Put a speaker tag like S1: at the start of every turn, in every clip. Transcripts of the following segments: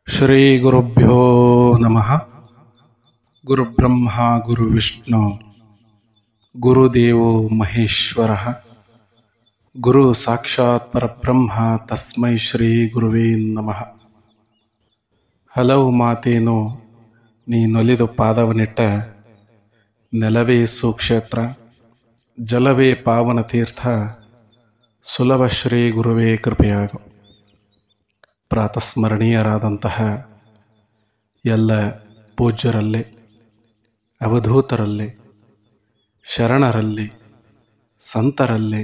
S1: ಶ್ರೀ ಗುರುಭ್ಯೋ ನಮಃ. ಗುರುಬ್ರಹ್ಮ ಗುರುವಿಷ್ಣು ಗುರುದೇವೋ ಮಹೇಶ್ವರ. ಗುರು ಸಾಕ್ಷಾತ್ ಪರಬ್ರಹ್ಮ ತಸ್ಮೈ ಶ್ರೀ ಗುರುವೇ ನಮಃ. ಹಲವು ಮಾತೇನು ನೀ ನೊಲಿದು ಪಾದವನಿಟ್ಟ, ನೆಲವೇ ಸುಕ್ಷೇತ್ರ ಜಲವೇ ಪಾವನ ತೀರ್ಥ, ಸುಲಭ ಶ್ರೀ ಗುರುವೇ ಕೃಪೆಯಾಗು. ಪ್ರಾತಸ್ಮರಣೀಯರಾದಂತಹ ಎಲ್ಲ ಪೂಜ್ಯರಲ್ಲಿ, ಅವಧೂತರಲ್ಲಿ, ಶರಣರಲ್ಲಿ, ಸಂತರಲ್ಲಿ,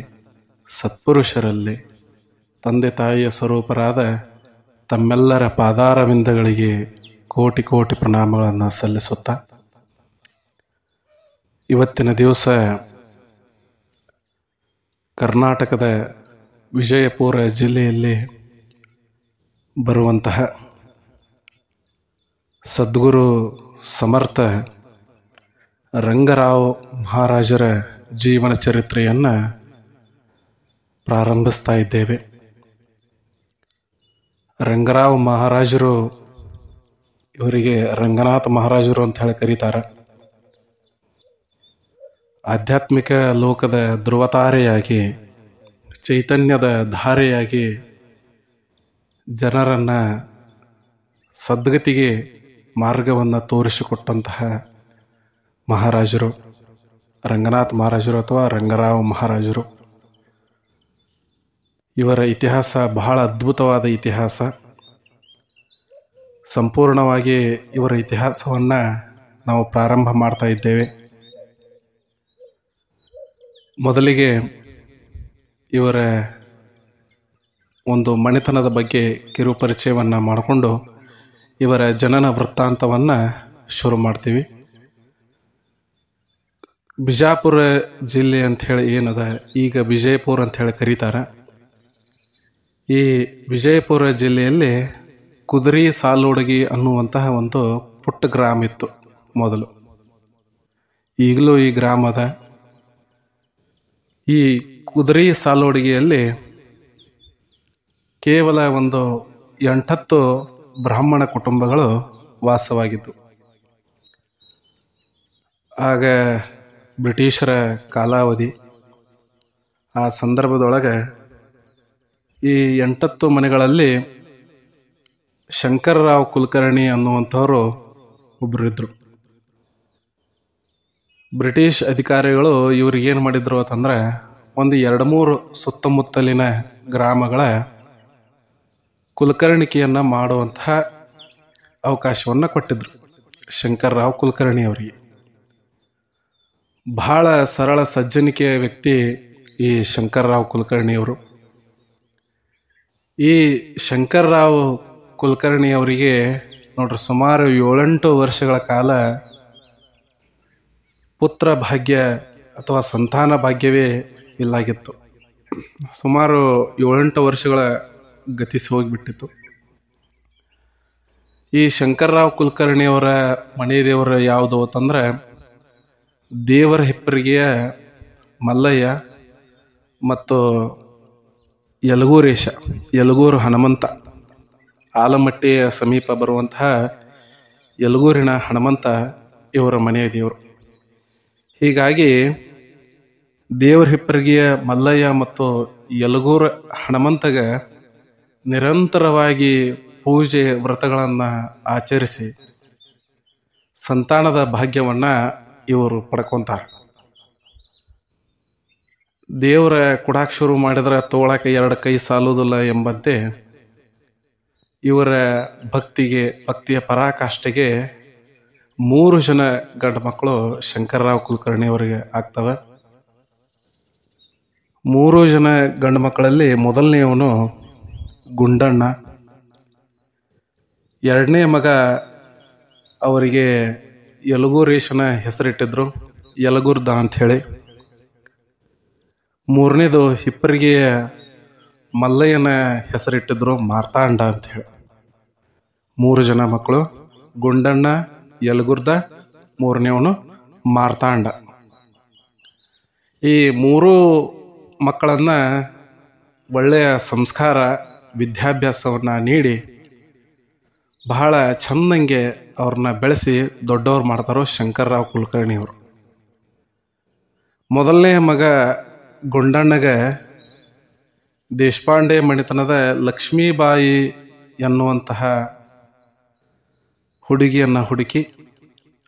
S1: ಸತ್ಪುರುಷರಲ್ಲಿ, ತಂದೆ ತಾಯಿಯ ಸ್ವರೂಪರಾದ ತಮ್ಮೆಲ್ಲರ ಪಾದಾರವಿಂದಗಳಿಗೆ ಕೋಟಿ ಕೋಟಿ ಪ್ರಣಾಮಗಳನ್ನು ಸಲ್ಲಿಸುತ್ತಾ, ಇವತ್ತಿನ ದಿವಸ ಕರ್ನಾಟಕದ ವಿಜಯಪುರ ಜಿಲ್ಲೆಯಲ್ಲಿ ಬರುವಂತಹ ಸದ್ಗುರು ಸಮರ್ಥ ರಂಗರಾವ್ ಮಹಾರಾಜರ ಜೀವನ ಚರಿತ್ರೆಯನ್ನು ಪ್ರಾರಂಭಿಸ್ತಾ ಇದ್ದೇವೆ. ರಂಗರಾವ್ ಮಹಾರಾಜರು, ಇವರಿಗೆ ರಂಗನಾಥ ಮಹಾರಾಜರು ಅಂತ ಹೇಳಿ ಕರೀತಾರೆ. ಆಧ್ಯಾತ್ಮಿಕ ಲೋಕದ ಧ್ರುವತಾರೆಯಾಗಿ, ಚೈತನ್ಯದ ಧಾರೆಯಾಗಿ ಜನರನ್ನು ಸದ್ಗತಿಗೆ ಮಾರ್ಗವನ್ನು ತೋರಿಸಿಕೊಟ್ಟಂತಹ ಮಹಾರಾಜರು ರಂಗನಾಥ ಮಹಾರಾಜರು ಅಥವಾ ರಂಗರಾವ್ ಮಹಾರಾಜರು. ಇವರ ಇತಿಹಾಸ ಬಹಳ ಅದ್ಭುತವಾದ ಇತಿಹಾಸ. ಸಂಪೂರ್ಣವಾಗಿ ಇವರ ಇತಿಹಾಸವನ್ನು ನಾವು ಪ್ರಾರಂಭ ಮಾಡ್ತಾ ಇದ್ದೇವೆ. ಮೊದಲಿಗೆ ಇವರ ಒಂದು ಮನೆತನದ ಬಗ್ಗೆ ಕಿರು ಪರಿಚಯವನ್ನು ಮಾಡಿಕೊಂಡು ಇವರ ಜನನ ವೃತ್ತಾಂತವನ್ನು ಶುರು ಮಾಡ್ತೀವಿ. ಬಿಜಾಪುರ ಜಿಲ್ಲೆ ಅಂಥೇಳಿ ಏನದ, ಈಗ ವಿಜಯಪುರ ಅಂಥೇಳಿ ಕರೀತಾರೆ. ಈ ವಿಜಯಪುರ ಜಿಲ್ಲೆಯಲ್ಲಿ ಕುದುರೆ ಸಾಲೋಡಗಿ ಅನ್ನುವಂತಹ ಒಂದು ಪುಟ್ಟ ಗ್ರಾಮ ಇತ್ತು ಮೊದಲು. ಈಗಲೂ ಈ ಗ್ರಾಮದ ಈ ಕುದುರೆ ಸಾಲೋಡಗಿಯಲ್ಲಿ ಕೇವಲ ಒಂದು 8 ಬ್ರಾಹ್ಮಣ ಕುಟುಂಬಗಳು ವಾಸವಾಗಿದ್ದು. ಆಗ ಬ್ರಿಟಿಷರ ಕಾಲಾವಧಿ. ಆ ಸಂದರ್ಭದೊಳಗೆ ಈ 8 ಮನೆಗಳಲ್ಲಿ ಶಂಕರರಾವ್ ಕುಲಕರ್ಣಿ ಅನ್ನುವಂಥವರು ಒಬ್ಬರಿದ್ದರು. ಬ್ರಿಟಿಷ್ ಅಧಿಕಾರಿಗಳು ಇವ್ರಿಗೇನು ಮಾಡಿದ್ರು ಅಂತಂದರೆ, ಒಂದು 2-3 ಸುತ್ತಮುತ್ತಲಿನ ಗ್ರಾಮಗಳ ಕುಲಕರ್ಣಿಕೆಯನ್ನು ಮಾಡುವಂತಹ ಅವಕಾಶವನ್ನು ಕೊಟ್ಟಿದ್ರು ಶಂಕರರಾವ್ ಕುಲಕರ್ಣಿ ಅವರಿಗೆ. ಬಹಳ ಸರಳ ಸಜ್ಜನಿಕೆಯ ವ್ಯಕ್ತಿ ಈ ಶಂಕರರಾವ್ ಕುಲಕರ್ಣಿಯವರು. ಈ ಶಂಕರರಾವ್ ಕುಲಕರ್ಣಿ ಅವರಿಗೆ ನೋಡ್ರಿ, ಸುಮಾರು 7-8 ವರ್ಷಗಳ ಕಾಲ ಪುತ್ರ ಭಾಗ್ಯ ಅಥವಾ ಸಂತಾನ ಭಾಗ್ಯವೇ ಇಲ್ಲಾಗಿತ್ತು. ಸುಮಾರು 7-8 ವರ್ಷಗಳ ಗತಿಸಿ ಹೋಗಿಬಿಟ್ಟಿತ್ತು. ಈ ಶಂಕರರಾವ್ ಕುಲಕರ್ಣಿಯವರ ಮನೆ ದೇವರು ಯಾವುದು ಅಂತಂದರೆ, ದೇವರ ಹಿಪ್ಪರಿಗೆಯ ಮಲ್ಲಯ್ಯ ಮತ್ತು ಯಲಗೂರೇಶ, ಯಲಗೂರು ಹನುಮಂತ, ಆಲಮಟ್ಟಿಯ ಸಮೀಪ ಬರುವಂತಹ ಯಲಗೂರಿನ ಹನುಮಂತ ಇವರ ಮನೆಯ ದೇವರು. ಹೀಗಾಗಿ ದೇವರ ಹಿಪ್ಪರಿಗೆಯ ಮಲ್ಲಯ್ಯ ಮತ್ತು ಯಲಗೂರು ಹನುಮಂತಗ ನಿರಂತರವಾಗಿ ಪೂಜೆ ವ್ರತಗಳನ್ನು ಆಚರಿಸಿ ಸಂತಾನದ ಭಾಗ್ಯವನ್ನು ಇವರು ಪಡ್ಕೊತಾರೆ. ದೇವರ ಕೊಡಾಕ್ ಶುರು ಮಾಡಿದ್ರೆ ತೋಳಕ್ಕೆ 2 ಕೈ ಸಾಲುವುದಿಲ್ಲ ಎಂಬಂತೆ ಇವರ ಭಕ್ತಿಯ ಪರಾಕಾಷ್ಠೆಗೆ 3 ಜನ ಗಂಡು ಮಕ್ಕಳು ಶಂಕರರಾವ್ ಕುಲಕರ್ಣಿ ಅವರಿಗೆ ಆಗ್ತವೆ. 3 ಜನ ಗಂಡು ಮಕ್ಕಳಲ್ಲಿ ಮೊದಲನೆಯವನು ಗುಂಡಣ್ಣ. 2ನೇ ಮಗ ಅವರಿಗೆ ಯಲಗೂರೇಶನ ಹೆಸರಿಟ್ಟಿದ್ರು, ಯಲಗೂರ್ದ ಅಂಥೇಳಿ. 3ನೇದು ಹಿಪ್ಪರಿಗೆಯ ಮಲ್ಲಯ್ಯನ ಹೆಸರಿಟ್ಟಿದ್ರು, ಮಾರ್ತಾಂಡ ಅಂಥೇಳಿ. 3 ಜನ ಮಕ್ಕಳು, ಗುಂಡಣ್ಣ, ಯಲಗೂರ್ದ, 3ನೇವನು ಮಾರ್ತಾಂಡ. ಈ 3 ಮಕ್ಕಳನ್ನು ಒಳ್ಳೆಯ ಸಂಸ್ಕಾರ ವಿದ್ಯಾಭ್ಯಾಸವನ್ನು ನೀಡಿ ಬಹಳ ಚಂದಂಗೆ ಅವ್ರನ್ನ ಬೆಳೆಸಿ ದೊಡ್ಡವ್ರು ಮಾಡ್ತಾರೋ ಶಂಕರ್ರಾವ್ ಕುಲಕರ್ಣಿಯವರು. ಮೊದಲನೇ ಮಗ ಗುಂಡಣ್ಣಗೆ ದೇಶಪಾಂಡೆ ಮಣಿತನದ ಲಕ್ಷ್ಮೀಬಾಯಿ ಎನ್ನುವಂತಹ ಹುಡುಗಿಯನ್ನು ಹುಡುಕಿ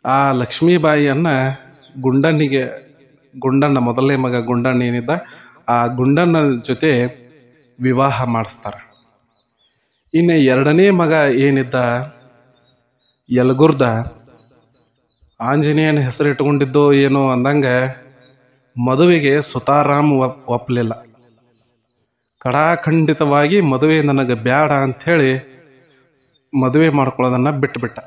S1: ಆ ಲಕ್ಷ್ಮೀಬಾಯಿಯನ್ನು ಗುಂಡಣ್ಣ ಮೊದಲನೇ ಮಗ ಗುಂಡಣ್ಣ ಏನಿದ್ದ ಆ ಗುಂಡಣ್ಣ ಜೊತೆ ವಿವಾಹ ಮಾಡಿಸ್ತಾರೆ. ಇನ್ನು ಎರಡನೇ ಮಗ ಏನಿದ್ದ ಯಲಗುರ್ದ, ಆಂಜನೇಯನ ಹೆಸರು ಇಟ್ಕೊಂಡಿದ್ದೋ ಏನೋ ಅಂದಂಗೆ ಮದುವೆಗೆ ಸುತಾರಾಮ್ ಒಪ್ಪಲಿಲ್ಲ. ಕಡಾಖಂಡಿತವಾಗಿ ಮದುವೆ ನನಗೆ ಬ್ಯಾಡ ಅಂಥೇಳಿ ಮದುವೆ ಮಾಡ್ಕೊಳ್ಳೋದನ್ನು ಬಿಟ್ಟುಬಿಟ್ಟ.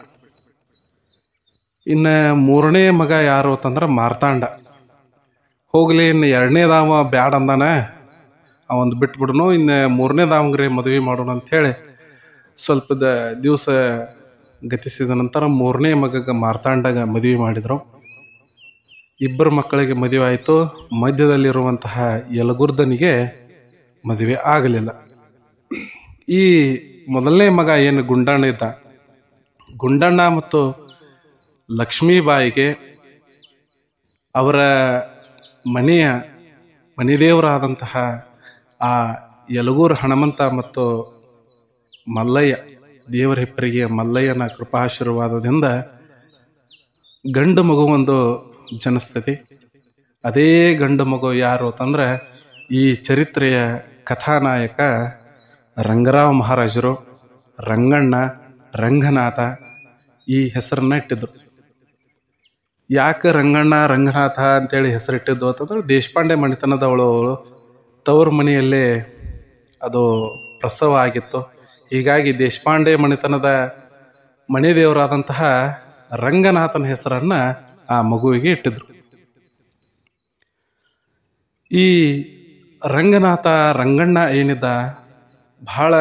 S1: ಇನ್ನು ಮೂರನೇ ಮಗ ಯಾರು ಅಂತಂದ್ರೆ ಮಾರ್ತಾಂಡ. ಹೋಗ್ಲಿ, ಇನ್ನು ಎರಡನೇದಾವ ಬ್ಯಾಡ ಅಂದಾನ, ಅವಂದು ಬಿಟ್ಬಿಡ್ನು, ಇನ್ನು ಮೂರನೇದಾವಂಗ್ರೆ ಮದುವೆ ಮಾಡೋಣ ಅಂಥೇಳಿ ಸ್ವಲ್ಪ ದಿವಸ ಗತಿಸಿದ ನಂತರ ಮೂರನೇ ಮಗಗೆ ಮಾರ್ತಾಂಡಗ ಮದುವೆ ಮಾಡಿದರು. ಇಬ್ಬರು ಮಕ್ಕಳಿಗೆ ಮದುವೆ ಆಯಿತು. ಮಧ್ಯದಲ್ಲಿರುವಂತಹ ಯಲಗುರ್ದನಿಗೆ ಮದುವೆ ಆಗಲಿಲ್ಲ. ಈ ಮೊದಲನೇ ಮಗ ಏನು ಗುಂಡಣ್ಣ ಇದ್ದ, ಗುಂಡಣ್ಣ ಮತ್ತು ಲಕ್ಷ್ಮೀಬಾಯಿಗೆ ಅವರ ಮನೆದೇವರಾದಂತಹ ಆ ಯಲಗೂರು ಹನುಮಂತ ಮತ್ತು ಮಲ್ಲಯ್ಯ ದೇವರ ಹೆಪ್ಪರಿಗೆ ಮಲ್ಲಯ್ಯನ ಕೃಪಾಶೀರ್ವಾದದಿಂದ ಗಂಡು ಮಗು ಒಂದು ಜನಿಸ್ತೈತಿ. ಅದೇ ಗಂಡು ಮಗು ಯಾರು ಅಂತಂದ್ರೆ ಈ ಚರಿತ್ರೆಯ ಕಥಾನಾಯಕ ರಂಗರಾವ್ ಮಹಾರಾಜರು. ರಂಗಣ್ಣ, ರಂಗನಾಥ ಈ ಹೆಸರನ್ನ ಇಟ್ಟಿದ್ರು. ಯಾಕೆ ರಂಗಣ್ಣ ರಂಗನಾಥ ಅಂತೇಳಿ ಹೆಸರಿಟ್ಟಿದ್ದು ಅಂತಂದ್ರೆ ದೇಶಪಾಂಡೆ ಮಣಿತನದವಳು ತವರು ಮನೆಯಲ್ಲೇ ಅದು ಪ್ರಸವ ಆಗಿತ್ತು. ಹೀಗಾಗಿ ದೇಶಪಾಂಡೆ ಮಣಿತನದ ಮಣಿದೇವರಾದಂತಹ ರಂಗನಾಥನ ಹೆಸರನ್ನ ಆ ಮಗುವಿಗೆ ಇಟ್ಟಿದ್ರು. ಈ ರಂಗಣ್ಣ ಏನಿದ್ದ ಬಹಳ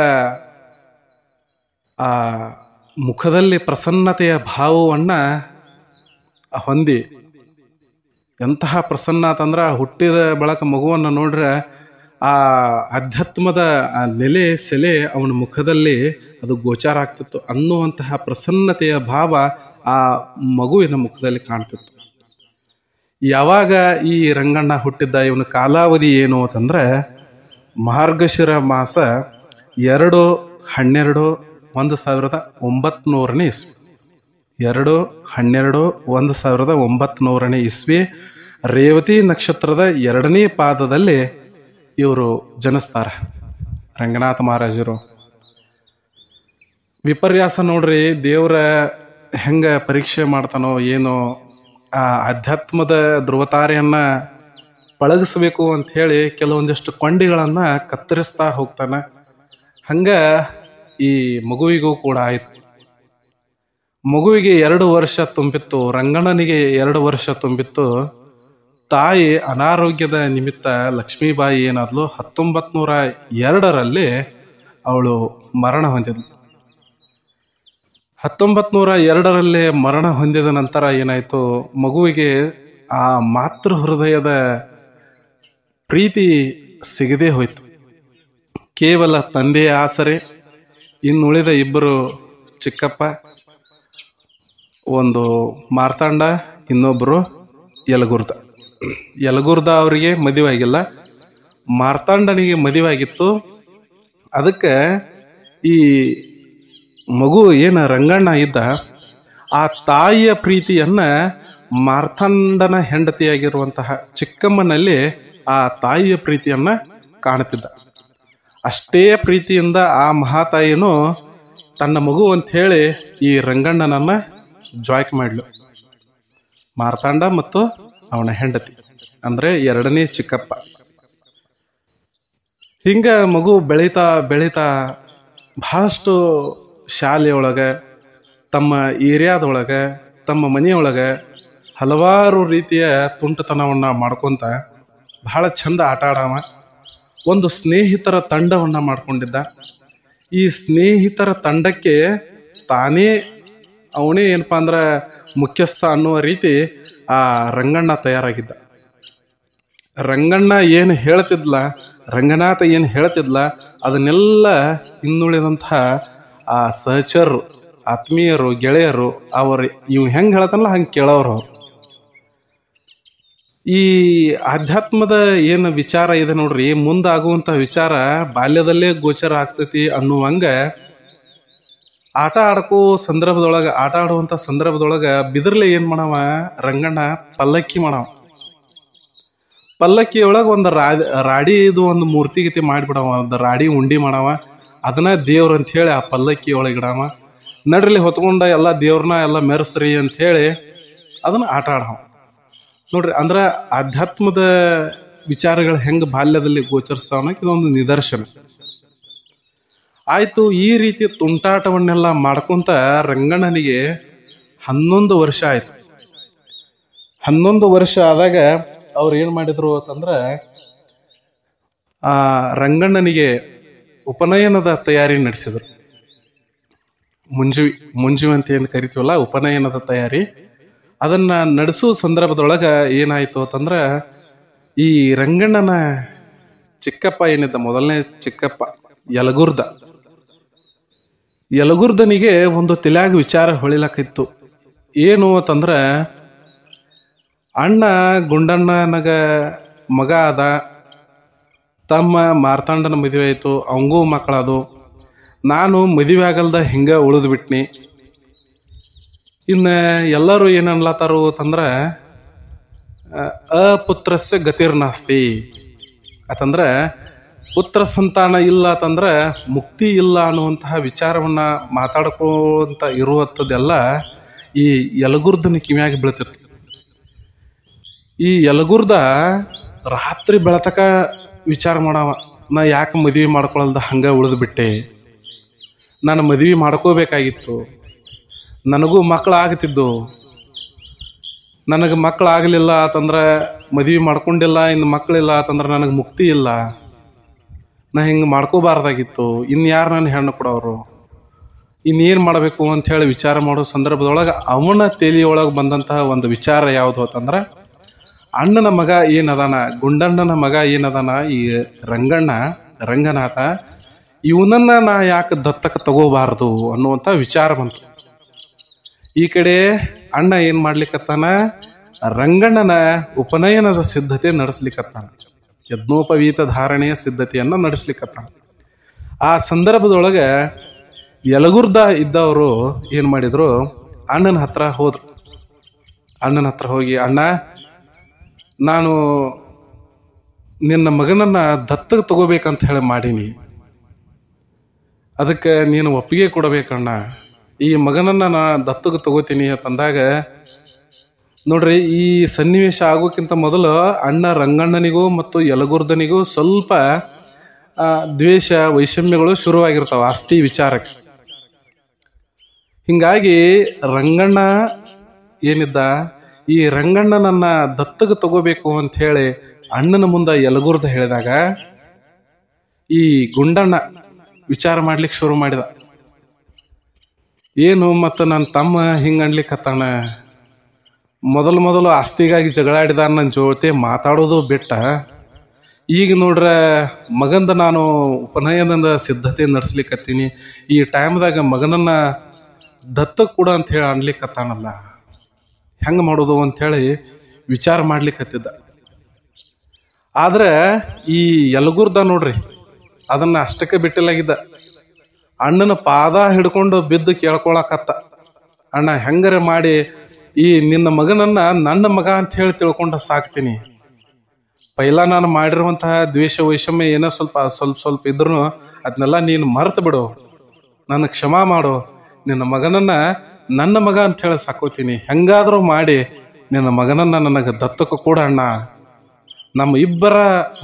S1: ಆ ಮುಖದಲ್ಲಿ ಪ್ರಸನ್ನತೆಯ ಭಾವವನ್ನು ಹೊಂದಿ, ಎಂತಹ ಪ್ರಸನ್ನ ಅಂತಂದ್ರೆ ಹುಟ್ಟಿದ ಬಳಕ ಮಗುವನ್ನು ನೋಡ್ರೆ ಆ ಅಧ್ಯಾತ್ಮದ ಆ ಸೆಲೆ ಅವನ ಮುಖದಲ್ಲಿ ಅದು ಗೋಚಾರ ಆಗ್ತಿತ್ತು ಅನ್ನುವಂತಹ ಪ್ರಸನ್ನತೆಯ ಭಾವ ಆ ಮಗುವಿನ ಮುಖದಲ್ಲಿ ಕಾಣ್ತಿತ್ತು. ಯಾವಾಗ ಈ ರಂಗಣ್ಣ ಹುಟ್ಟಿದ್ದ, ಇವನ ಕಾಲಾವಧಿ ಏನು ಅಂತಂದ್ರೆ ಮಾರ್ಗಶಿರ ಮಾಸ 2/12/1900 ಇಸ್ವಿ. 2/12/1900 ಇಸ್ವಿ ರೇವತಿ ನಕ್ಷತ್ರದ 2ನೇ ಪಾದದಲ್ಲಿ ಇವರು ಜನಿಸ್ತಾರೆ ರಂಗನಾಥ ಮಹಾರಾಜರು. ವಿಪರ್ಯಾಸ ನೋಡ್ರಿ, ದೇವರ ಹೆಂಗ ಪರೀಕ್ಷೆ ಮಾಡ್ತಾನೋ ಏನೋ, ಆ ಅಧ್ಯಾತ್ಮದ ಧ್ರುವತಾರೆಯನ್ನ ಪಳಗಿಸ್ಬೇಕು ಅಂತ ಹೇಳಿ ಕೆಲವೊಂದಿಷ್ಟು ಕೊಂಡಿಗಳನ್ನ ಕತ್ತರಿಸ್ತಾ ಹೋಗ್ತಾನೆ. ಹಂಗ ಈ ಮಗುವಿಗೂ ಕೂಡ ಆಯ್ತು. ಮಗುವಿಗೆ 2 ವರ್ಷ ತುಂಬಿತ್ತು, ರಂಗಣ್ಣನಿಗೆ 2 ವರ್ಷ ತುಂಬಿತ್ತು. ತಾಯಿ ಅನಾರೋಗ್ಯದ ನಿಮಿತ್ತ ಲಕ್ಷ್ಮೀಬಾಯಿ ಏನಾದ್ಲು 1902ರಲ್ಲಿ ಅವಳು ಮರಣ ಹೊಂದಿದ್ಲು. 1902ರಲ್ಲಿ ಮರಣ ಹೊಂದಿದ ನಂತರ ಏನಾಯ್ತು, ಮಗುವಿಗೆ ಆ ಮಾತೃ ಹೃದಯದ ಪ್ರೀತಿ ಸಿಗದೆ ಹೋಯ್ತು. ಕೇವಲ ತಂದೆಯ ಆಸರೆ, ಇನ್ನುಳಿದ ಇಬ್ಬರು ಚಿಕ್ಕಪ್ಪ, ಒಂದು ಮಾರ್ತಾಂಡ, ಇನ್ನೊಬ್ಬರು ಯಲಗುರ್ದ ಅವರಿಗೆ ಮದುವೆ ಆಗಿಲ್ಲ, ಮಾರ್ತಾಂಡನಿಗೆ ಮದುವೆ ಆಗಿತ್ತು. ಅದಕ್ಕೆ ಈ ಮಗು ಏನು ರಂಗಣ್ಣ ಇದ್ದ, ಆ ತಾಯಿಯ ಪ್ರೀತಿಯನ್ನ ಮಾರ್ತಾಂಡನ ಹೆಂಡತಿಯಾಗಿರುವಂತಹ ಚಿಕ್ಕಮ್ಮನಲ್ಲಿ ಆ ತಾಯಿಯ ಪ್ರೀತಿಯನ್ನ ಕಾಣುತ್ತಿದ್ದ. ಅಷ್ಟೇ ಪ್ರೀತಿಯಿಂದ ಆ ಮಹಾತಾಯಿನೂ ತನ್ನ ಮಗು ಅಂತ ಹೇಳಿ ಈ ರಂಗಣ್ಣನನ್ನ ಜಾಯ್ಕ್ ಮಾಡ್ಲು. ಮಾರ್ತಾಂಡ ಮತ್ತು ಅವನ ಹೆಂಡತಿ ಅಂದ್ರೆ 2ನೇ ಚಿಕ್ಕಪ್ಪ. ಹಿಂಗ ಮಗು ಬೆಳೀತಾ ಬೆಳೀತಾ ಬಹಳಷ್ಟು ಶಾಲೆಯೊಳಗೆ, ತಮ್ಮ ಏರಿಯಾದೊಳಗೆ, ತಮ್ಮ ಮನೆಯೊಳಗೆ ಹಲವಾರು ರೀತಿಯ ತುಂಟತನವನ್ನ ಮಾಡ್ಕೊಂತ ಬಹಳ ಚಂದ ಆಟ ಆಡವ. ಒಂದು ಸ್ನೇಹಿತರ ತಂಡವನ್ನ ಮಾಡ್ಕೊಂಡಿದ್ದ. ಈ ಸ್ನೇಹಿತರ ತಂಡಕ್ಕೆ ಅವನೇ ಏನಪ್ಪಾ ಅಂದ್ರೆ ಮುಖ್ಯಸ್ಥ ಅನ್ನುವ ರೀತಿ ಆ ರಂಗಣ್ಣ ತಯಾರಾಗಿದ್ದ. ರಂಗನಾಥ ಏನು ಹೇಳ್ತಿದ್ಲ ಅದನ್ನೆಲ್ಲ ಇನ್ನುಳಿದಂತಹ ಆ ಸಹಚರರು, ಆ ಆತ್ಮೀಯರು ಗೆಳೆಯರು ಅವ್ರು ಇವ್ ಹೆಂಗೆ ಹೇಳ್ತಾನಲ್ಲ ಹಂಗೆ ಕೇಳೋರು. ಈ ಆಧ್ಯಾತ್ಮದ ಏನು ವಿಚಾರ ಇದೆ ನೋಡ್ರಿ, ಮುಂದಾಗುವಂಥ ವಿಚಾರ ಬಾಲ್ಯದಲ್ಲೇ ಗೋಚರ ಆಗ್ತೈತಿ ಅನ್ನುವಂಗ ಆಟ ಆಡುವಂಥ ಸಂದರ್ಭದೊಳಗೆ ಬಿದಿರ್ಲೆ ಏನು ಮಾಡವ ರಂಗಣ್ಣ ಪಲ್ಲಕ್ಕಿ ಮಾಡವ. ಪಲ್ಲಕ್ಕಿ ಒಳಗೆ ಒಂದು ರಾಡಿದು ಒಂದು ಮೂರ್ತಿ ಗೀತಿ ಮಾಡಿಬಿಡವ, ಒಂದು ರಾಡಿ ಉಂಡಿ ಮಾಡವ, ಅದನ್ನ ದೇವ್ರ ಅಂತ ಹೇಳಿ ಆ ಪಲ್ಲಕ್ಕಿ ಒಳಗಿಡವ. ನಡ್ರಲ್ಲಿ ಹೊತ್ಕೊಂಡ ಎಲ್ಲ ದೇವ್ರನ್ನ ಎಲ್ಲ ಮೆರೆಸ್ರಿ ಅಂತ ಹೇಳಿ ಅದನ್ನ ಆಟ ಆಡವ ನೋಡ್ರಿ. ಅಂದ್ರೆ ಆಧ್ಯಾತ್ಮದ ವಿಚಾರಗಳು ಹೆಂಗೆ ಬಾಲ್ಯದಲ್ಲಿ ಗೋಚರಿಸ್ತಾವ ಇದೊಂದು ನಿದರ್ಶನ ಆಯ್ತು. ಈ ರೀತಿ ತುಂಟಾಟವನ್ನೆಲ್ಲ ಮಾಡ್ಕೊಂತ ರಂಗಣ್ಣನಿಗೆ 11 ವರ್ಷ ಆಯ್ತು. 11 ವರ್ಷ ಆದಾಗ ಅವ್ರು ಏನ್ ಮಾಡಿದ್ರು ಅಂತಂದ್ರ ಆ ರಂಗಣ್ಣನಿಗೆ ಉಪನಯನದ ತಯಾರಿ ನಡೆಸಿದ್ರು. ಮುಂಜಿ ಅಂತ ಏನು ಕರಿತೀವಲ್ಲ, ಉಪನಯನದ ತಯಾರಿ ಅದನ್ನ ನಡೆಸೋ ಸಂದರ್ಭದೊಳಗ ಏನಾಯ್ತು ಅಂತಂದ್ರ ಈ ರಂಗಣ್ಣನ ಚಿಕ್ಕಪ್ಪ ಏನಿದ್ದ, ಮೊದಲನೇ ಚಿಕ್ಕಪ್ಪ ಯಲಗುರ್ದನಿಗೆ ಒಂದು ತಲೆಯಾಗ ವಿಚಾರ ಹೊಳಿಲಕ್ಕಿತ್ತು. ಏನು ಅಂತಂದ್ರ ಅಣ್ಣ ಗುಂಡಣ್ಣನಗ ಮಗ ಆದ, ತಮ್ಮ ಮಾರ್ತಾಂಡನ ಮದುವೆ ಆಯ್ತು, ಅವಂಗೂ ಮಕ್ಕಳದು, ನಾನು ಮದುವೆ ಆಗಲ್ದ ಹಿಂಗ ಉಳಿದು ಬಿಟ್ನಿ. ಇನ್ನು ಎಲ್ಲರೂ ಏನನ್ಲತ್ತಾರು ಅಂತಂದ್ರ ಅಪುತ್ರಸ್ಯ ಗತಿರ್ನಾಸ್ತಿ ಅಂತಂದ್ರ ಪುತ್ರ ಸಂತಾನ ಇಲ್ಲ ಅಂತಂದ್ರ ಮುಕ್ತಿ ಇಲ್ಲ ಅನ್ನುವಂತಹ ವಿಚಾರವನ್ನ ಮಾತಾಡ್ಕೊಂತ ಇರುವಂಥದ್ದೆಲ್ಲ ಈ ಯಲಗುರ್ದನ ಕಿವಿಯಾಗಿ ಬೀಳ್ತಿತ್ತು. ಈ ಯಲಗುರ್ದ ರಾತ್ರಿ ಬೆಳತಕ ವಿಚಾರ ಮಾಡವ, ನಾ ಯಾಕೆ ಮದುವೆ ಮಾಡ್ಕೊಳಲ್ದ ಹಂಗ ಉಳಿದು ಬಿಟ್ಟೆ, ನಾನು ಮದುವೆ ಮಾಡ್ಕೋಬೇಕಾಗಿತ್ತು, ನನಗೂ ಮಕ್ಕಳು ಆಗ್ತಿದ್ದು, ನನಗೆ ಮಕ್ಕಳು ಆಗಲಿಲ್ಲ ಅಂತಂದ್ರೆ ಮದುವೆ ಮಾಡ್ಕೊಂಡಿಲ್ಲ, ಇನ್ನು ಮಕ್ಕಳಿಲ್ಲ ಅಂತಂದ್ರೆ ನನಗೆ ಮುಕ್ತಿ ಇಲ್ಲ, ನಾ ಹಿಂಗೆ ಮಾಡ್ಕೋಬಾರ್ದಾಗಿತ್ತು, ಇನ್ಯಾರು ನನ್ನ ಹೆಣ್ಣು ಕೊಡೋರು, ಇನ್ನೇನು ಮಾಡಬೇಕು ಅಂತ ಹೇಳಿ ವಿಚಾರ ಮಾಡೋ ಸಂದರ್ಭದೊಳಗೆ ಅವನ ತಲೆಯೊಳಗೆ ಬಂದಂತಹ ಒಂದು ವಿಚಾರ ಯಾವುದು ಅಂತಂದ್ರೆ ಅಣ್ಣನ ಮಗ ಏನದಾನ, ಗುಂಡಣ್ಣನ ಮಗ ಏನದಾನ, ಈ ರಂಗನಾಥ ಇವನನ್ನ ನಾ ಯಾಕೆ ದತ್ತಕ್ಕೆ ತಗೋಬಾರ್ದು ಅನ್ನುವಂಥ ವಿಚಾರ ಬಂತು. ಈ ಕಡೆ ಅಣ್ಣ ಏನ್ ಮಾಡ್ಲಿಕ್ಕತ್ತಾನ, ರಂಗಣ್ಣನ ಉಪನಯನದ ಸಿದ್ಧತೆ ನಡೆಸ್ಲಿಕ್ಕತ್ತಾನ, ಯಜ್ಞೋಪವೀತ ಧಾರಣೆಯ ಸಿದ್ಧತೆಯನ್ನ ನಡೆಸ್ಲಿಕ್ಕತ್ತಾನ. ಆ ಸಂದರ್ಭದೊಳಗೆ ಯಲಗುರ್ದ ಇದ್ದವರು ಏನ್ ಮಾಡಿದ್ರು, ಅಣ್ಣನ ಹತ್ರ ಹೋದ್ರು. ಅಣ್ಣನ ಹತ್ರ ಹೋಗಿ, ಅಣ್ಣ ನಾನು ನಿನ್ನ ಮಗನನ್ನ ದತ್ತಕ್ಕೆ ತಗೋಬೇಕಂತ ಹೇಳಿ ಮಾಡೀನಿ, ಅದಕ್ಕೆ ನೀನು ಒಪ್ಪಿಗೆ ಕೊಡಬೇಕಣ್ಣ, ಈ ಮಗನನ್ನ ನಾ ದತ್ತಕ್ಕೆ ತಗೋತೀನಿ ಅಂತಂದಾಗ ನೋಡ್ರಿ, ಈ ಸನ್ನಿವೇಶ ಆಗೋಕ್ಕಿಂತ ಮೊದಲು ಅಣ್ಣ ರಂಗಣ್ಣನಿಗೂ ಮತ್ತು ಯಲಗುರ್ದನಿಗೂ ಸ್ವಲ್ಪ ದ್ವೇಷ ವೈಷಮ್ಯಗಳು ಶುರುವಾಗಿರ್ತಾವ ಆಸ್ತಿ ವಿಚಾರಕ್ಕೆ. ಹಿಂಗಾಗಿ ರಂಗಣ್ಣ ಏನಿದ್ದ, ಈ ರಂಗಣ್ಣನನ್ನ ದತ್ತಕ್ಕೆ ತಗೋಬೇಕು ಅಂತ ಹೇಳಿ ಅಣ್ಣನ ಮುಂದೆ ಯಲಗುರ್ದ ಹೇಳಿದಾಗ ಈ ಗುಂಡಣ್ಣ ವಿಚಾರ ಮಾಡ್ಲಿಕ್ಕೆ ಶುರು ಮಾಡಿದ. ಏನು ಮತ್ತು ನನ್ನ ತಮ್ಮ ಹಿಂಗೆ ಅನ್ಲಿಕ್ಕತ್ತಾನ, ಮೊದಲು ಆಸ್ತಿಗಾಗಿ ಜಗಳಾಡಿದ ನನ್ನ ಜೊತೆ ಮಾತಾಡೋದು ಬಿಟ್ಟ, ಈಗ ನೋಡ್ರೆ ಮಗಂದ ನಾನು ಉಪನಯನದ ಸಿದ್ಧತೆ ನಡೆಸ್ಲಿಕ್ಕತ್ತೀನಿ, ಈ ಟೈಮ್ದಾಗ ಮಗನನ್ನ ದತ್ತಕ್ಕೆ ಕೂಡ ಅಂತ ಹೇಳಿ ಅನ್ಲಿಕ್ಕತ್ತಾನಲ್ಲ, ಹೆಂಗೆ ಮಾಡೋದು ಅಂಥೇಳಿ ವಿಚಾರ ಮಾಡ್ಲಿಕ್ಕತ್ತಿದ್ದ. ಆದ್ರೆ ಈ ಯಲಗುರ್ದ ನೋಡ್ರಿ ಅದನ್ನ ಅಷ್ಟಕ್ಕೆ ಬಿಟ್ಟಿಲ್ಲಾಗಿದ್ದ, ಅಣ್ಣನ ಪಾದ ಹಿಡ್ಕೊಂಡು ಬಿದ್ದು ಕೇಳ್ಕೊಳಕತ್ತ, ಅಣ್ಣ ಹೆಂಗರ ಮಾಡಿ ಈ ನಿನ್ನ ಮಗನನ್ನ ನನ್ನ ಮಗ ಅಂತ ಹೇಳಿ ತಿಳ್ಕೊಂಡು ಸಾಕ್ತೀನಿ, ಪೈಲ ನಾನು ಮಾಡಿರುವಂತಹ ದ್ವೇಷ ವೈಷಮ್ಯ ಏನೋ ಸ್ವಲ್ಪ ಇದ್ರು ಅದನ್ನೆಲ್ಲ ನೀನು ಮರ್ತು ಬಿಡು, ನನ್ನ ಕ್ಷಮಾ ಮಾಡು, ನಿನ್ನ ಮಗನನ್ನ ನನ್ನ ಮಗ ಅಂತ ಹೇಳಿ ಸಾಕೋತೀನಿ, ಹೆಂಗಾದ್ರೂ ಮಾಡಿ ನಿನ್ನ ಮಗನನ್ನ ನನಗೆ ದತ್ತಕ್ಕೆ ಕೂಡ ಅಣ್ಣ, ನಮ್ಮ ಇಬ್ಬರ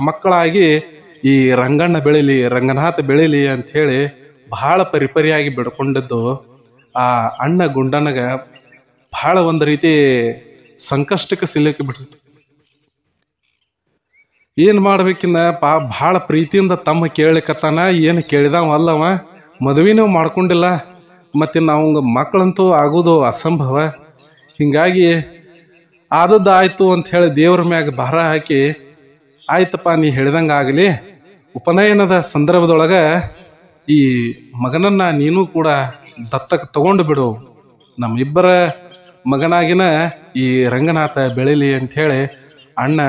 S1: ಮಕ್ಕಳಾಗಿ ಈ ರಂಗಣ್ಣ ಬೆಳೀಲಿ, ರಂಗನಾಥ ಬೆಳೀಲಿ ಅಂತ ಹೇಳಿ ಬಹಳ ಪರಿಪರಿಯಾಗಿ ಬಿಡ್ಕೊಂಡಿದ್ದು ಆ ಅಣ್ಣ ಗುಂಡಣ್ಣಗ ಬಹಳ ಒಂದು ರೀತಿ ಸಂಕಷ್ಟಕ್ಕೆ ಸಿಲುಕಿ ಬಿಡ್ತು. ಏನ್ ಮಾಡ್ಬೇಕಿನ್ನ ಬಹಳ ಪ್ರೀತಿಯಿಂದ ತಮ್ಮ ಕೇಳಲಿಕ್ಕತ್ತಾನ, ಏನು ಕೇಳಿದವ ಅಲ್ಲವ, ಮದುವೆನೂ ಮಾಡ್ಕೊಂಡಿಲ್ಲ, ಮತ್ತೆ ನಾವು ಮಕ್ಕಳಂತೂ ಆಗೋದು ಅಸಂಭವ, ಹಿಂಗಾಗಿ ಆದದ್ದಾಯ್ತು ಅಂತ ಹೇಳಿ ದೇವ್ರ ಮ್ಯಾಗ ಭಾರ ಹಾಕಿ, ಆಯ್ತಪ್ಪ ನೀ ಹೇಳಿದಂಗೆ ಆಗಲಿ, ಉಪನಯನದ ಸಂದರ್ಭದೊಳಗೆ ಈ ಮಗನನ್ನ ನೀನು ಕೂಡ ದತ್ತಕ್ಕೆ ತಗೊಂಡು ಬಿಡು, ನಮ್ಮಿಬ್ಬರ ಮಗನಾಗಿನ ಈ ರಂಗನಾಥ ಬೆಳಿಲಿ ಅಂಥೇಳಿ ಅಣ್ಣ